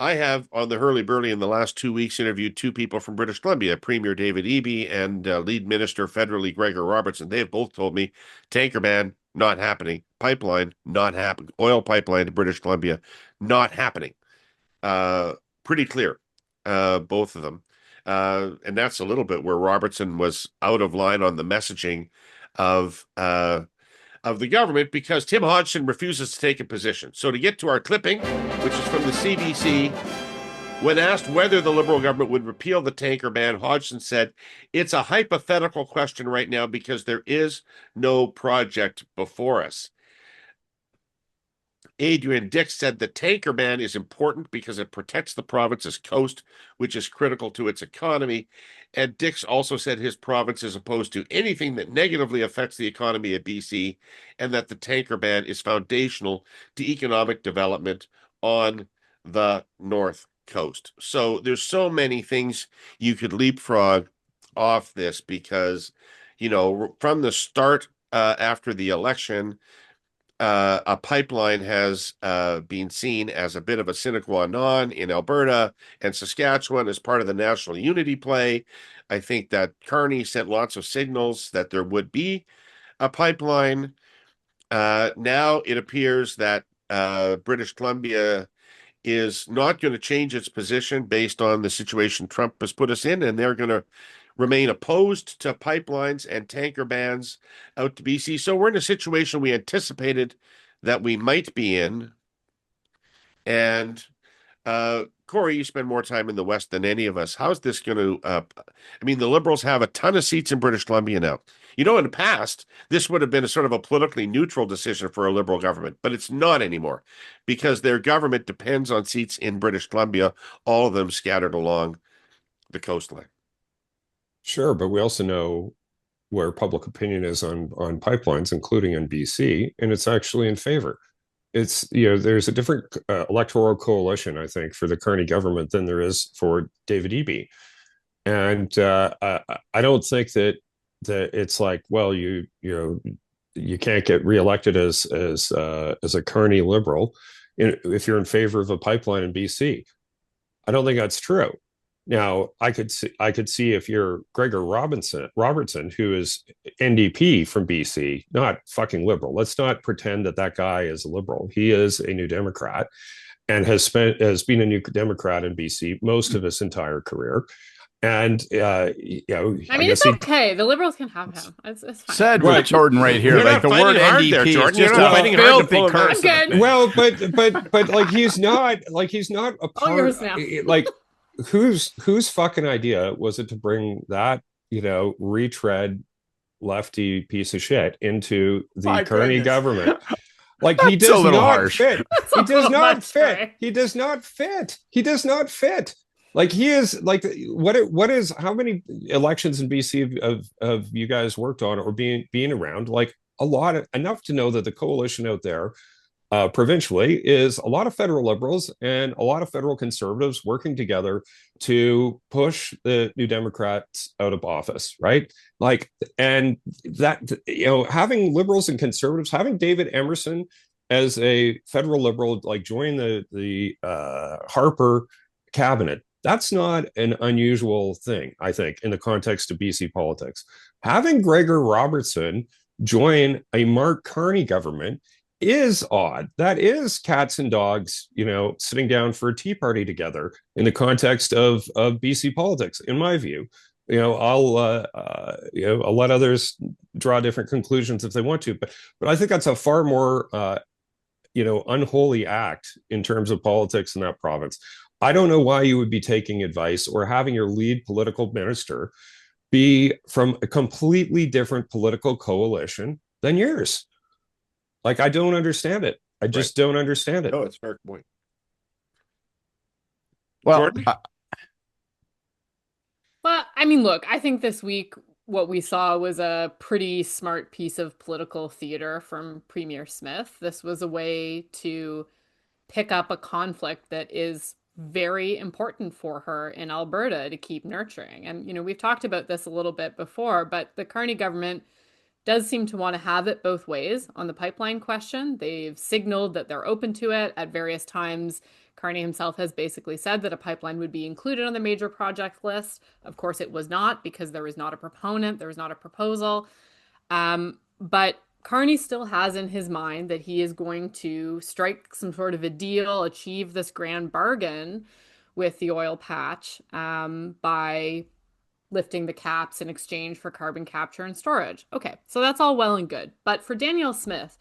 I have, on the Hurley Burley in the last 2 weeks, interviewed two people from British Columbia, Premier David Eby and lead minister federally Gregor Robertson. They have both told me tanker ban not happening, pipeline not happening, oil pipeline to British Columbia not happening. Pretty clear, both of them. And that's a little bit where Robertson was out of line on the messaging of the government, because Tim Hodgson refuses to take a position. So to get to our clipping, which is from the CBC, when asked whether the Liberal government would repeal the tanker ban, Hodgson said, "It's a hypothetical question right now because there is no project before us." Adrian Dix said the tanker ban is important because it protects the province's coast, which is critical to its economy. And Dix also said his province is opposed to anything that negatively affects the economy of BC, and that the tanker ban is foundational to economic development on the North Coast. So there's so many things you could leapfrog off this, because, from the start, after the election, a pipeline has been seen as a bit of a sine qua non in Alberta and Saskatchewan as part of the national unity play. I think that Carney sent lots of signals that there would be a pipeline. Now it appears that British Columbia is not going to change its position based on the situation Trump has put us in, and they're going to remain opposed to pipelines and tanker bans out to BC. So we're in a situation we anticipated that we might be in. And Kory, you spend more time in the West than any of us. How's this going to, the Liberals have a ton of seats in British Columbia now. In the past, this would have been a sort of a politically neutral decision for a Liberal government, but it's not anymore, because their government depends on seats in British Columbia, all of them scattered along the coastline. Sure, but we also know where public opinion is on pipelines, including in BC, and it's actually in favor. It's, there's a different electoral coalition, I think, for the Carney government than there is for David Eby. And I don't think that it's like, well, you can't get reelected as a Carney Liberal if you're in favor of a pipeline in BC. I don't think that's true. Now, I could see if you're Gregor Robertson, who is NDP from BC, not fucking Liberal. Let's not pretend that guy is a Liberal. He is a New Democrat and has been a New Democrat in BC most of his entire career. And it's okay. The Liberals can have him. It's fine. Said with Jordan right here. You're like the word NDP there, Jordan. is just You're not fighting hard to pull him I'm good. Well, but like he's not a part. All yours now. Like whose fucking idea was it to bring that retread lefty piece of shit into the Carney government? Like he does not fit. He does not fit. He does not fit. He does not fit. Like he is like what is how many elections in BC have you guys worked on or being around? Like enough to know that the coalition out there provincially is a lot of federal Liberals and a lot of federal Conservatives working together to push the New Democrats out of office, right? Like, and that having Liberals and Conservatives, having David Emerson as a federal Liberal, like join the Harper cabinet. That's not an unusual thing, I think, in the context of BC politics. Having Gregor Robertson join a Mark Carney government is odd. That is cats and dogs, sitting down for a tea party together in the context of BC politics, in my view. I'll let others draw different conclusions if they want to, but I think that's a far more unholy act in terms of politics in that province. I don't know why you would be taking advice or having your lead political minister be from a completely different political coalition than yours. Like, I don't understand it. I just don't understand it. No, it's a fair point. Well, I mean, look, I think this week what we saw was a pretty smart piece of political theater from Premier Smith. This was a way to pick up a conflict that is very important for her in Alberta to keep nurturing. And, we've talked about this a little bit before, but the Carney government does seem to want to have it both ways on the pipeline question. They've signaled that they're open to it at various times. Carney himself has basically said that a pipeline would be included on the major project list. Of course, it was not, because there was not a proponent, there was not a proposal. But Carney still has in his mind that he is going to strike some sort of a deal, achieve this grand bargain with the oil patch by lifting the caps in exchange for carbon capture and storage. Okay, so that's all well and good. But for Danielle Smith,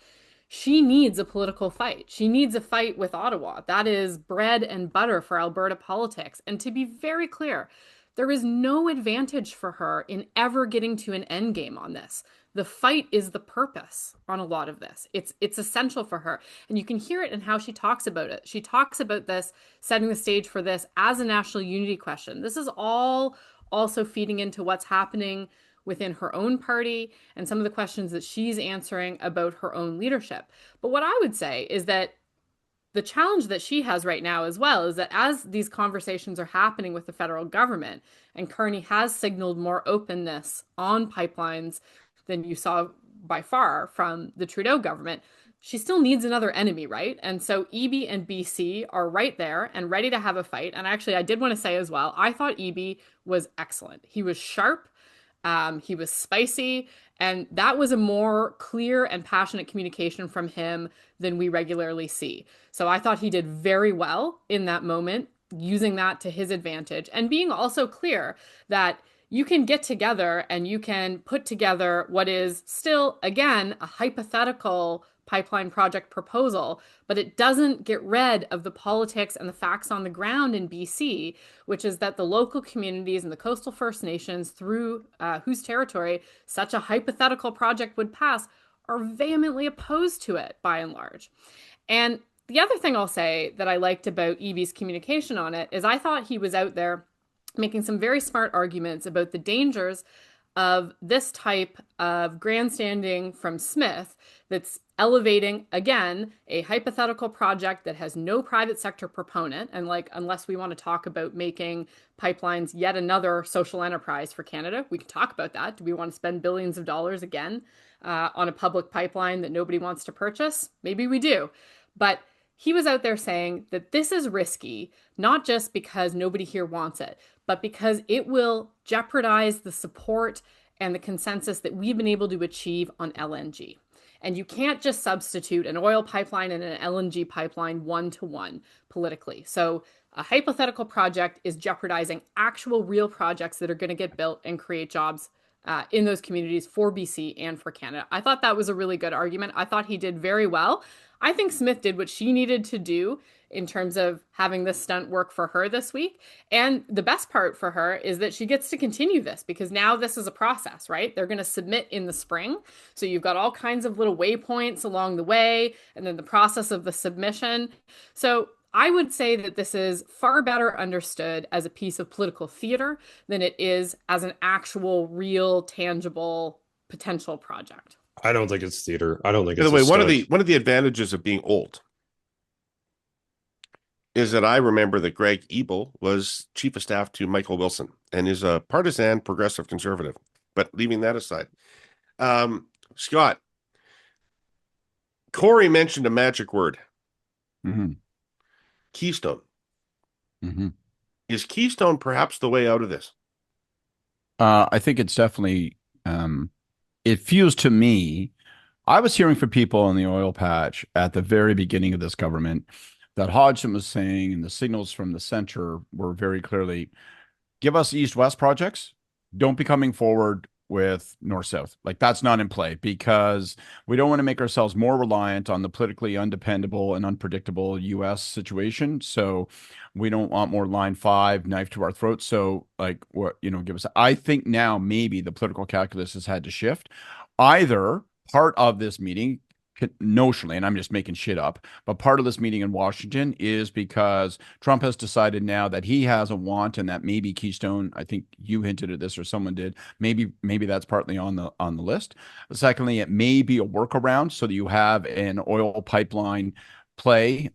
she needs a political fight. She needs a fight with Ottawa. That is bread and butter for Alberta politics. And to be very clear, there is no advantage for her in ever getting to an end game on this. The fight is the purpose on a lot of this. It's essential for her. And you can hear it in how she talks about it. She talks about this, setting the stage for this as a national unity question. This is all also feeding into what's happening within her own party and some of the questions that she's answering about her own leadership. But what I would say is that the challenge that she has right now as well is that as these conversations are happening with the federal government, and Carney has signaled more openness on pipelines than you saw by far from the Trudeau government, she still needs another enemy, right? And so EB and BC are right there and ready to have a fight. And actually, I did want to say as well, I thought EB was excellent. He was sharp, he was spicy, and that was a more clear and passionate communication from him than we regularly see. So I thought he did very well in that moment, using that to his advantage, and being also clear that you can get together and you can put together what is still, again, a hypothetical pipeline project proposal, but it doesn't get rid of the politics and the facts on the ground in BC, which is that the local communities and the coastal First Nations through whose territory such a hypothetical project would pass are vehemently opposed to it by and large. And the other thing I'll say that I liked about EB's communication on it is I thought he was out there making some very smart arguments about the dangers of this type of grandstanding from Smith that's elevating, again, a hypothetical project that has no private sector proponent. And unless we want to talk about making pipelines yet another social enterprise for Canada, we can talk about that. Do we want to spend billions of dollars again on a public pipeline that nobody wants to purchase? Maybe we do. But he was out there saying that this is risky, not just because nobody here wants it, but because it will jeopardize the support and the consensus that we've been able to achieve on LNG. And you can't just substitute an oil pipeline and an LNG pipeline one-to-one politically. So a hypothetical project is jeopardizing actual real projects that are going to get built and create jobs in those communities for BC and for Canada. I thought that was a really good argument. I thought he did very well. I think Smith did what she needed to do in terms of having this stunt work for her this week. And the best part for her is that she gets to continue this because now this is a process, right? They're going to submit in the spring. So you've got all kinds of little waypoints along the way and then the process of the submission. So I would say that this is far better understood as a piece of political theater than it is as an actual, real, tangible potential project. I don't think it's theater. I don't think By it's the way, a stunt. one of the advantages of being old is that I remember that Greg Ebel was chief of staff to Michael Wilson and is a partisan progressive conservative. But leaving that aside, Scott, Kory mentioned a magic word. Mm-hmm. Keystone. Mm-hmm. Is Keystone perhaps the way out of this? I think it's definitely, it feels to me, I was hearing from people in the oil patch at the very beginning of this government that Hodgson was saying, and the signals from the center were very clearly, give us east-west projects. Don't be coming forward with north-south. Like, that's not in play because we don't want to make ourselves more reliant on the politically undependable and unpredictable U.S. situation. So we don't want more line 5 knife to our throat. So like, what, give us, I think now maybe the political calculus has had to shift. Either part of this meeting notionally, and I'm just making shit up, but part of this meeting in Washington is because Trump has decided now that he has a want, and that maybe Keystone, I think you hinted at this or someone did, maybe that's partly on the list. Secondly, it may be a workaround so that you have an oil pipeline play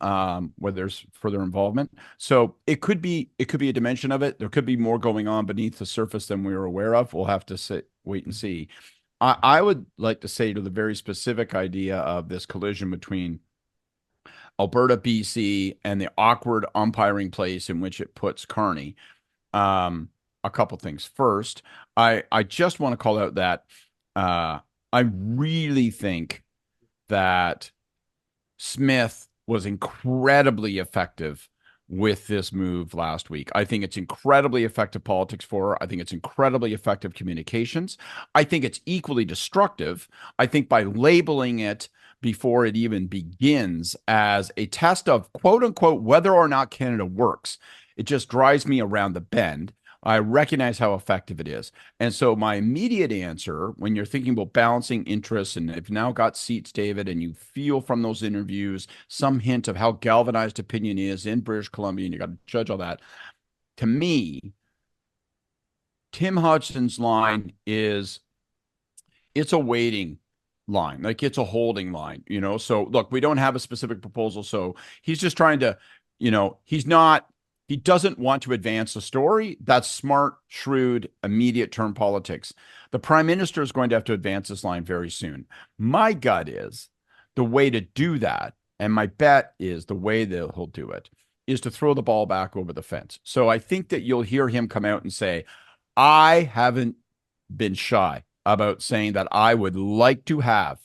where there's further involvement. So it could be a dimension of it. There could be more going on beneath the surface than we were aware of. We'll have to wait and see. I would like to say to the very specific idea of this collision between Alberta, BC, and the awkward umpiring place in which it puts Carney. A couple things. First, I just want to call out that I really think that Smith was incredibly effective with this move last week. I think it's incredibly effective politics for her. I think it's incredibly effective communications. I think it's equally destructive. I think by labeling it before it even begins as a test of quote unquote whether or not Canada works, it just drives me around the bend. I recognize how effective it is. And so my immediate answer, when you're thinking about balancing interests, and you've now got seats, David, and you feel from those interviews some hint of how galvanized opinion is in British Columbia, and you got to judge all that. To me, Tim Hodgson's line is, it's a waiting line. Like it's a holding line, you know? So look, we don't have a specific proposal. So he's just trying to, you know, he doesn't want to advance the story. That's smart, shrewd, immediate term politics. The prime minister is going to have to advance this line very soon. My gut is the way to do that, and my bet is the way that he'll do it, is to throw the ball back over the fence. So I think that you'll hear him come out and say, I haven't been shy about saying that I would like to have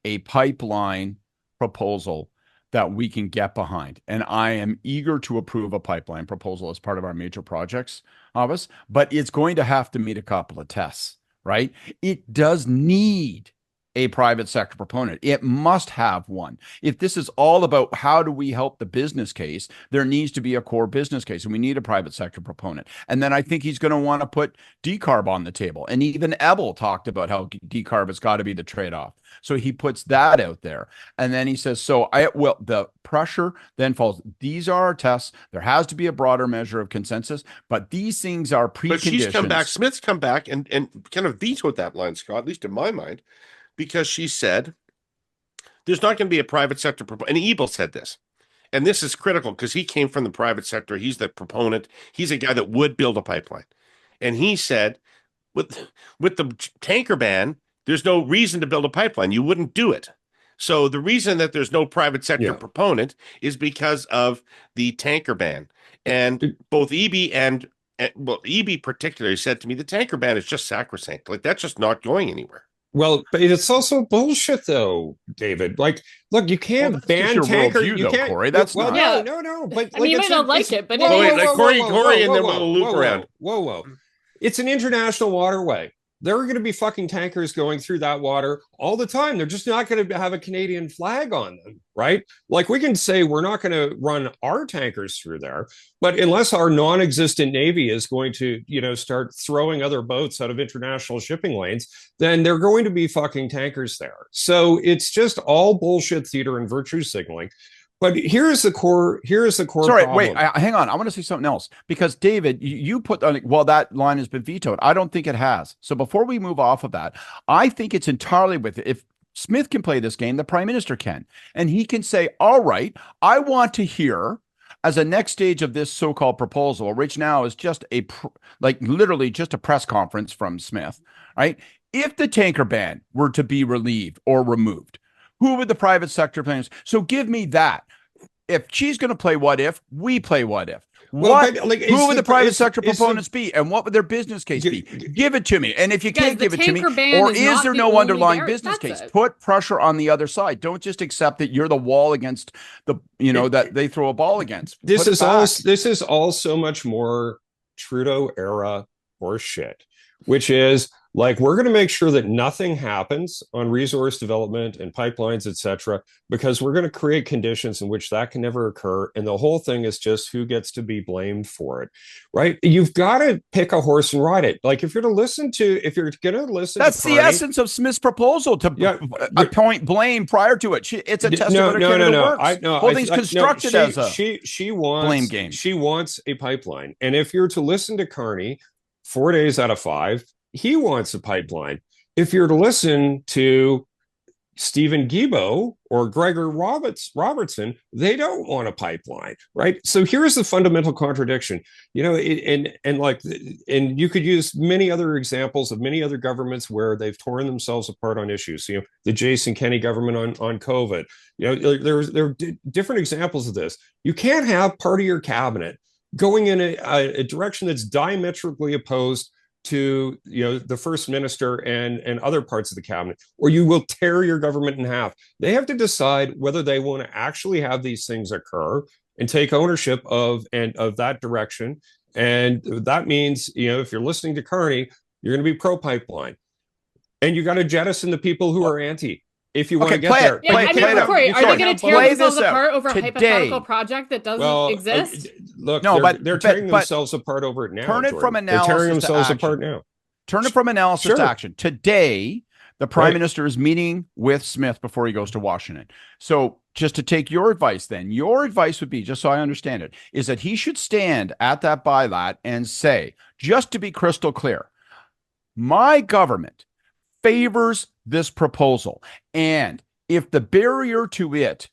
a pipeline proposal that we can get behind. And I am eager to approve a pipeline proposal as part of our major projects office, but it's going to have to meet a couple of tests, right? It does need a private sector proponent. It must have one. If this is all about how do we help the business case, there needs to be a core business case, and we need a private sector proponent. And then I think he's going to want to put decarb on the table. And even Ebel talked about how decarb has got to be the trade-off. So he puts that out there. And then he says, the pressure then falls. These are our tests. There has to be a broader measure of consensus, but these things are preconditions. But she's come back, Smith's come back and kind of vetoed that line, Scott, at least in my mind, because she said there's not going to be a private sector and Ebel said this. And this is critical because he came from the private sector. He's the proponent. He's a guy that would build a pipeline. And he said, with the tanker ban, there's no reason to build a pipeline. You wouldn't do it. So the reason that there's no private sector proponent is because of the tanker ban. And both EB and EB particularly said to me, the tanker ban is just sacrosanct. Like, that's just not going anywhere. Well, but it's also bullshit, though, David. Like, look, you can't ban tanker. You can't, Kory. That's well, not. No. But I mean, you might not like it, but Kory, and then we'll loop around. Whoa. It's an international waterway. There are going to be fucking tankers going through that water all the time. They're just not going to have a Canadian flag on them, right? Like, we can say we're not going to run our tankers through there, but unless our non-existent Navy is going to, start throwing other boats out of international shipping lanes, then they're going to be fucking tankers there. So it's just all bullshit theater and virtue signaling. But here's the core. Sorry, problem. wait, hang on. I want to say something else because David, you put on. Well, that line has been vetoed. I don't think it has. So before we move off of that, I think it's entirely with it. If Smith can play this game, the prime minister can, and he can say, "All right, I want to hear." As a next stage of this so-called proposal, which now is just literally just a press conference from Smith, right? If the tanker ban were to be relieved or removed, who would the private sector plans? So give me that. If she's going to play what if, we play what if. Who would the private sector proponents be, and what would their business case be? Give it to me. And if you can't give it to me, or is there no underlying business case? Put pressure on the other side. Don't just accept that you're the wall against that they throw a ball against. This is all so much more Trudeau era horseshit, which is Like, we're going to make sure that nothing happens on resource development and pipelines, etc., because we're going to create conditions in which that can never occur. And the whole thing is just who gets to be blamed for it, right? You've got to pick a horse and ride it. Like, if you're going to listen that's to the essence of Smith's proposal, to appoint blame prior to it. It's a testament of whole thing's constructed as a she wants blame game. She wants a pipeline. And if you're to listen to Carney 4 days out of 5, he wants a pipeline. If you're to listen to Stephen Guilbeault or Gregor Robertson, they don't want a pipeline, right? So here's the fundamental contradiction, and you could use many other examples of many other governments where they've torn themselves apart on issues. The Jason Kenney government on COVID. There are different examples of this. You can't have part of your cabinet going in a direction that's diametrically opposed to the first minister and other parts of the cabinet, or you will tear your government in half. They have to decide whether they want to actually have these things occur and take ownership of that direction. And that means, if you're listening to Carney, you're going to be pro pipeline, and you got to jettison the people who are anti. If you want to get there. Kory, are they going to tear themselves apart over a hypothetical project that doesn't exist? They're tearing themselves apart over it now. Turn it from analysis They're tearing themselves to action. apart now. Turn it from analysis to action. Today, the Prime Minister is meeting with Smith before he goes to Washington. So just to take your advice then, your advice would be, just so I understand it, is that he should stand at that bylat and say, just to be crystal clear, my government favors this proposal. And if the barrier to it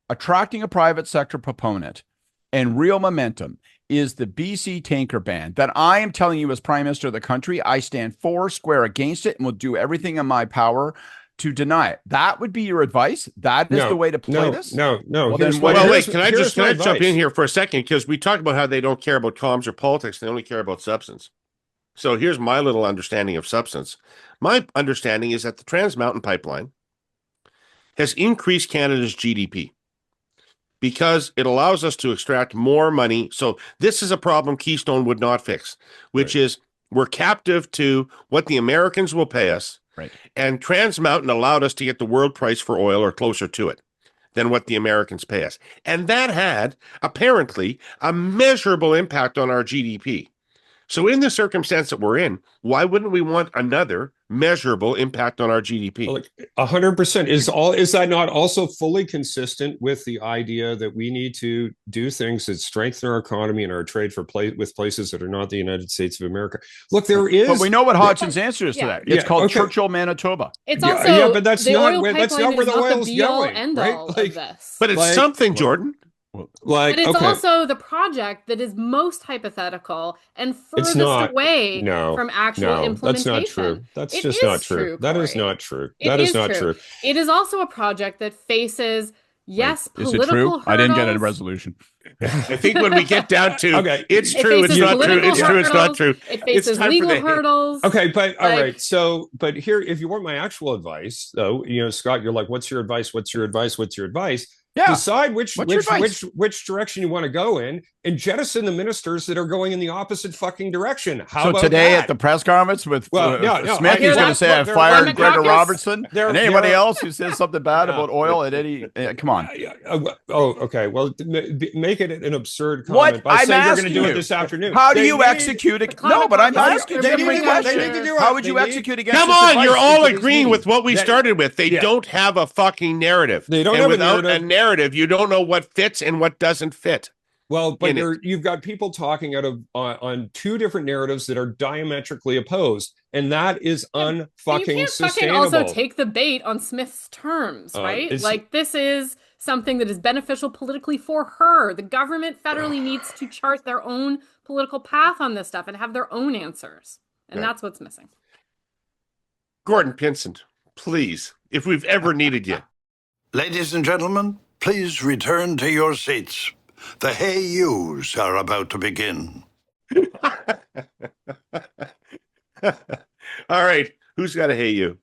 attracting a private sector proponent and real momentum is the BC tanker ban, that I am telling you as Prime Minister of the country, I stand square against it and will do everything in my power to deny it. That would be your advice? That is the way to play this? No. Wait, can I jump in here for a second? Because we talked about how they don't care about comms or politics. They only care about substance. So here's my little understanding of substance. My understanding is that the Trans Mountain Pipeline has increased Canada's GDP because it allows us to extract more money. So this is a problem Keystone would not fix, which is we're captive to what the Americans will pay us. Right. And Trans Mountain allowed us to get the world price for oil or closer to it than what the Americans pay us. And that had apparently a measurable impact on our GDP. So in the circumstance that we're in, why wouldn't we want another measurable impact on our GDP? 100%. Is that not also fully consistent with the idea that we need to do things that strengthen our economy and our trade with places that are not the United States of America? Look, there is. But we know what Hodgson's answer is to that. It's called Churchill, Manitoba. It's also but that's not where the oil's going, right? Of this. But it's something, Jordan. But it's also the project that is most hypothetical and furthest away from actual implementation. That's not true. That's just not true. That is not true. That is not true. It is also a project that faces, political hurdles. I didn't get a resolution. I think when we get down to it's true, it's not true, it's true, it's not true. It faces legal hurdles. Okay, but all right. So, but here, if you want my actual advice, though, Scott, you're like, what's your advice? What's your advice? What's your advice? Yeah. Decide which direction you want to go in, and jettison the ministers that are going in the opposite fucking direction. How about today that? at the press conference with Smith, he's going to say I fired Gregor Robertson and anybody else who says something bad about oil at any. Come on. Okay. Well, make it an absurd comment by saying you're going to do it this afternoon. How do you execute it? No, but I'm asking. How would you execute against? Come on, you're all agreeing with what we started with. They don't have a fucking narrative. They don't have without a narrative. You don't know what fits and what doesn't fit. Well, but you've got people talking out of on two different narratives that are diametrically opposed, and that is unfucking sustainable. Also take the bait on Smith's terms, right? This is something that is beneficial politically for her. The government federally needs to chart their own political path on this stuff and have their own answers, and that's what's missing. Gordon Pinson, please, if we've ever needed you. Ladies and gentlemen, please return to your seats. The Hey Yous are about to begin. All right. Who's got a Hey You?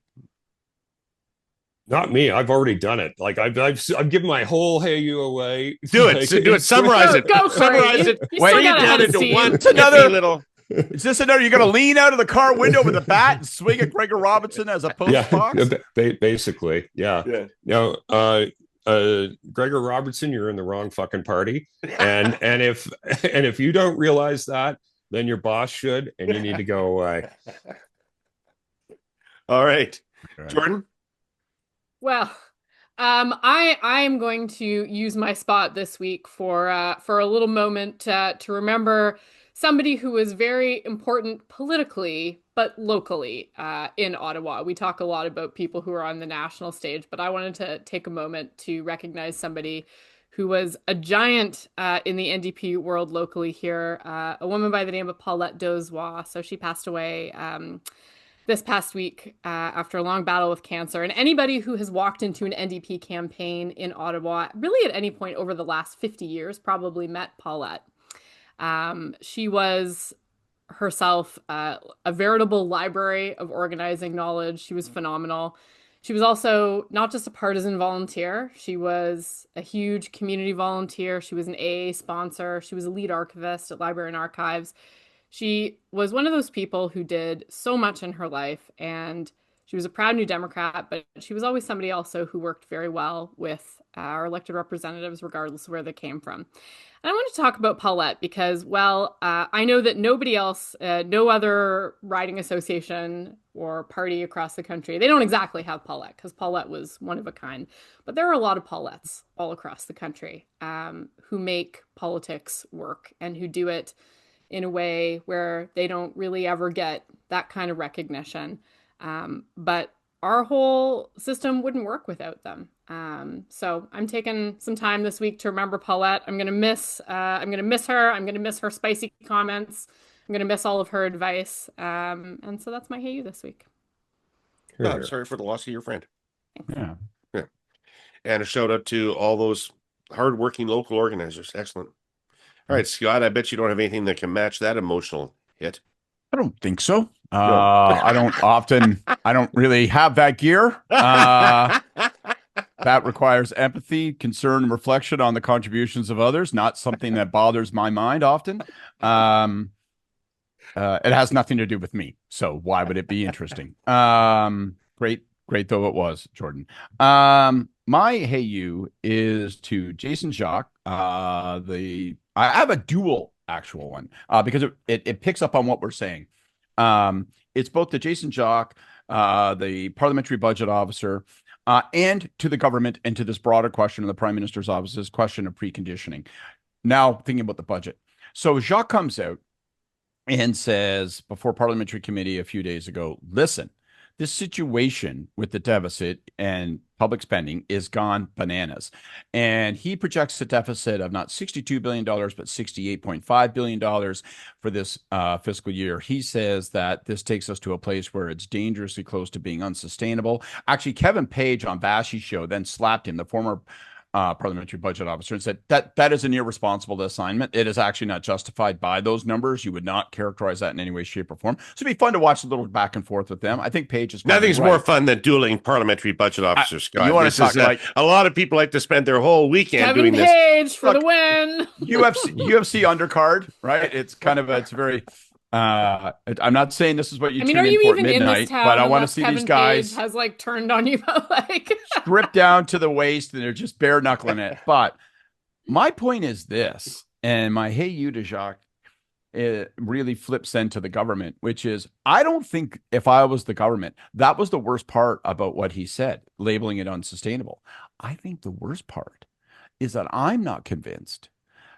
Not me. I've already done it. Like I've given my whole Hey You away. Do it. Do it. Summarize it. Go, Summarize it. Wait, down into one it's another little. Is this another? You're going to lean out of the car window with a bat and swing at Gregor Robertson as a post box? Basically, yeah. Now, Gregor Robertson, you're in the wrong fucking party, and if you don't realize that, then your boss should, and you need to go away. All right, Jordan. Well, I am going to use my spot this week for a little moment to remember somebody who was very important politically, but locally in Ottawa. We talk a lot about people who are on the national stage, but I wanted to take a moment to recognize somebody who was a giant in the NDP world locally here, a woman by the name of Paulette Dozois. So she passed away this past week after a long battle with cancer. And anybody who has walked into an NDP campaign in Ottawa, really at any point over the last 50 years, probably met Paulette. She was herself a veritable library of organizing knowledge. She was phenomenal. She was also not just a partisan volunteer. She was a huge community volunteer. She was an AA sponsor. She was a lead archivist at Library and Archives. She was one of those people who did so much in her life, and she was a proud New Democrat, but she was always somebody also who worked very well with our elected representatives, regardless of where they came from. And I want to talk about Paulette because, well, I know that nobody else, no other riding association or party across the country, they don't exactly have Paulette because Paulette was one of a kind. But there are a lot of Paulettes all across the country who make politics work and who do it in a way where they don't really ever get that kind of recognition. But our whole system wouldn't work without them. So I'm taking some time this week to remember Paulette. I'm gonna miss her. I'm gonna miss her spicy comments. I'm gonna miss all of her advice. And so that's my Hey You this week. I'm sorry for the loss of your friend. Yeah. And a shout out to all those hardworking local organizers. Excellent. All right, Scott, I bet you don't have anything that can match that emotional hit. I don't think so. I don't really have that gear. That requires empathy, concern, and reflection on the contributions of others, not something that bothers my mind often. It has nothing to do with me. So why would it be interesting? Great though it was, Jordan. My Hey You is to Jason Jacques. I have a dual actual one because it picks up on what we're saying. It's both to Jason Jacques, the parliamentary budget officer, and to the government and to this broader question of the Prime Minister's office's question of preconditioning. Now thinking about the budget. So Jacques comes out and says before parliamentary committee a few days ago, listen, this situation with the deficit and public spending is gone bananas. And he projects a deficit of not $62 billion, but $68.5 billion for this fiscal year. He says that this takes us to a place where it's dangerously close to being unsustainable. Actually, Kevin Page on Bashy's show then slapped him, the former parliamentary budget officer, and said that is an irresponsible assignment. It is actually not justified by those numbers. You would not characterize that in any way, shape, or form. So it'd be fun to watch a little back and forth with them. I think Page is nothing's more fun than dueling parliamentary budget officers, Scott. You want to talk like a lot of people like to spend their whole weekend Kevin doing Page this. for the win. UFC undercard, right? It's kind of it's very. I'm not saying this is what you. I mean, are you even midnight, in this town? But I want to see Kevin these guys Page has like turned on you, like stripped down to the waist, and they're just bare knuckling it. But my point is this, and my Hey You to Jacques, it really flips into the government, which is I don't think if I was the government, that was the worst part about what he said, labeling it unsustainable. I think the worst part is that I'm not convinced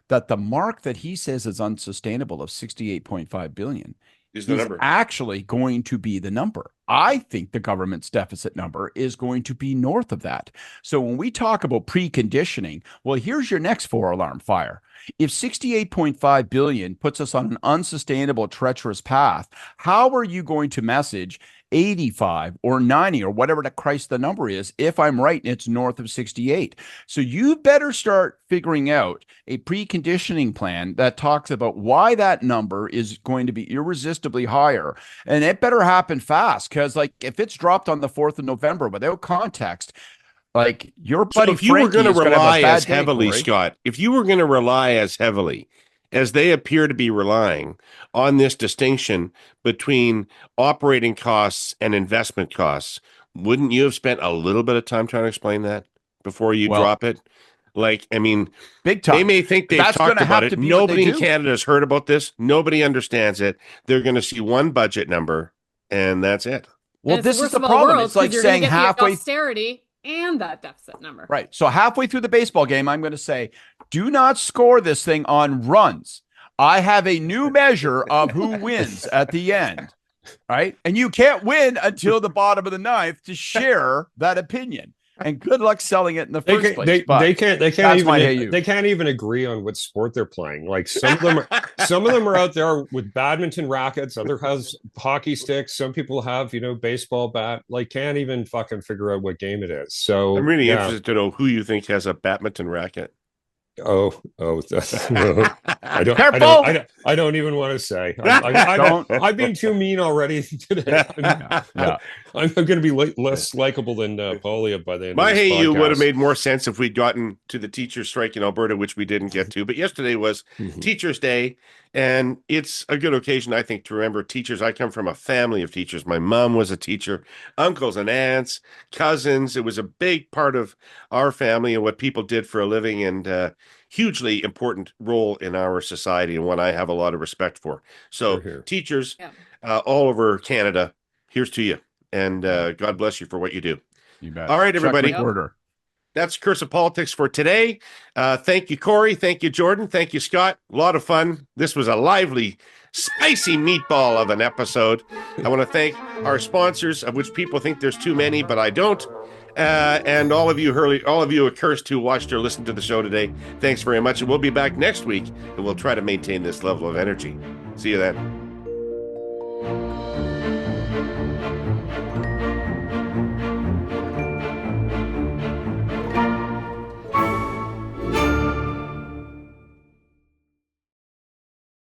that the mark that he says is unsustainable of 68.5 billion is actually going to be the number. I think the government's deficit number is going to be north of that. So when we talk about preconditioning, well, here's your next 4-alarm fire. If 68.5 billion puts us on an unsustainable, treacherous path, how are you going to message 85 or 90 or whatever the Christ the number is if I'm right and it's north of 68? So you better start figuring out a preconditioning plan that talks about why that number is going to be irresistibly higher. And it better happen fast, because like if it's dropped on the 4th of November without context, like your buddy if you were going to rely as heavily, Kory. Scott, if you were going to rely as heavily as they appear to be relying on this distinction between operating costs and investment costs, wouldn't you have spent a little bit of time trying to explain that before you drop it? Like, I mean, big time. They may think they've That's talked gonna about have it. to be what Nobody they in do. Canada has heard about this. Nobody understands it. They're going to see one budget number, and that's it. Well, And this it's is the worst of all problem. worlds, It's like 'cause you're gonna saying get the halfway austerity and that deficit number. right. So halfway through the baseball game, I'm going to say, do not score this thing on runs. I have a new measure of who wins at the end. Right. And you can't win until the bottom of the ninth to share that opinion. And good luck selling it in the first place. They can't that's my hey you. they can't even agree on what sport they're playing. Like some of them are out there with badminton rackets, other has hockey sticks, some people have, baseball bat, like can't even fucking figure out what game it is. So I'm really interested to know who you think has a badminton racket. I don't even want to say. I've been too mean already today. I'm going to be less likable than Paulia by the end of this podcast. You would have made more sense if we'd gotten to the teacher strike in Alberta, which we didn't get to. But yesterday was Teachers' Day, and it's a good occasion, I think, to remember teachers. I come from a family of teachers. My mom was a teacher, uncles and aunts, cousins. It was a big part of our family and what people did for a living, and hugely important role in our society, and one I have a lot of respect for. So teachers all over Canada, here's to you. And God bless you for what you do. You bet. All right, everybody. Order. That's Curse of Politics for today. Thank you, Kory. Thank you, Jordan. Thank you, Scott. A lot of fun. This was a lively, spicy meatball of an episode. I want to thank our sponsors, of which people think there's too many, but I don't. And all of you, Herle, all of you accursed who watched or listened to the show today, thanks very much. And we'll be back next week, and we'll try to maintain this level of energy. See you then.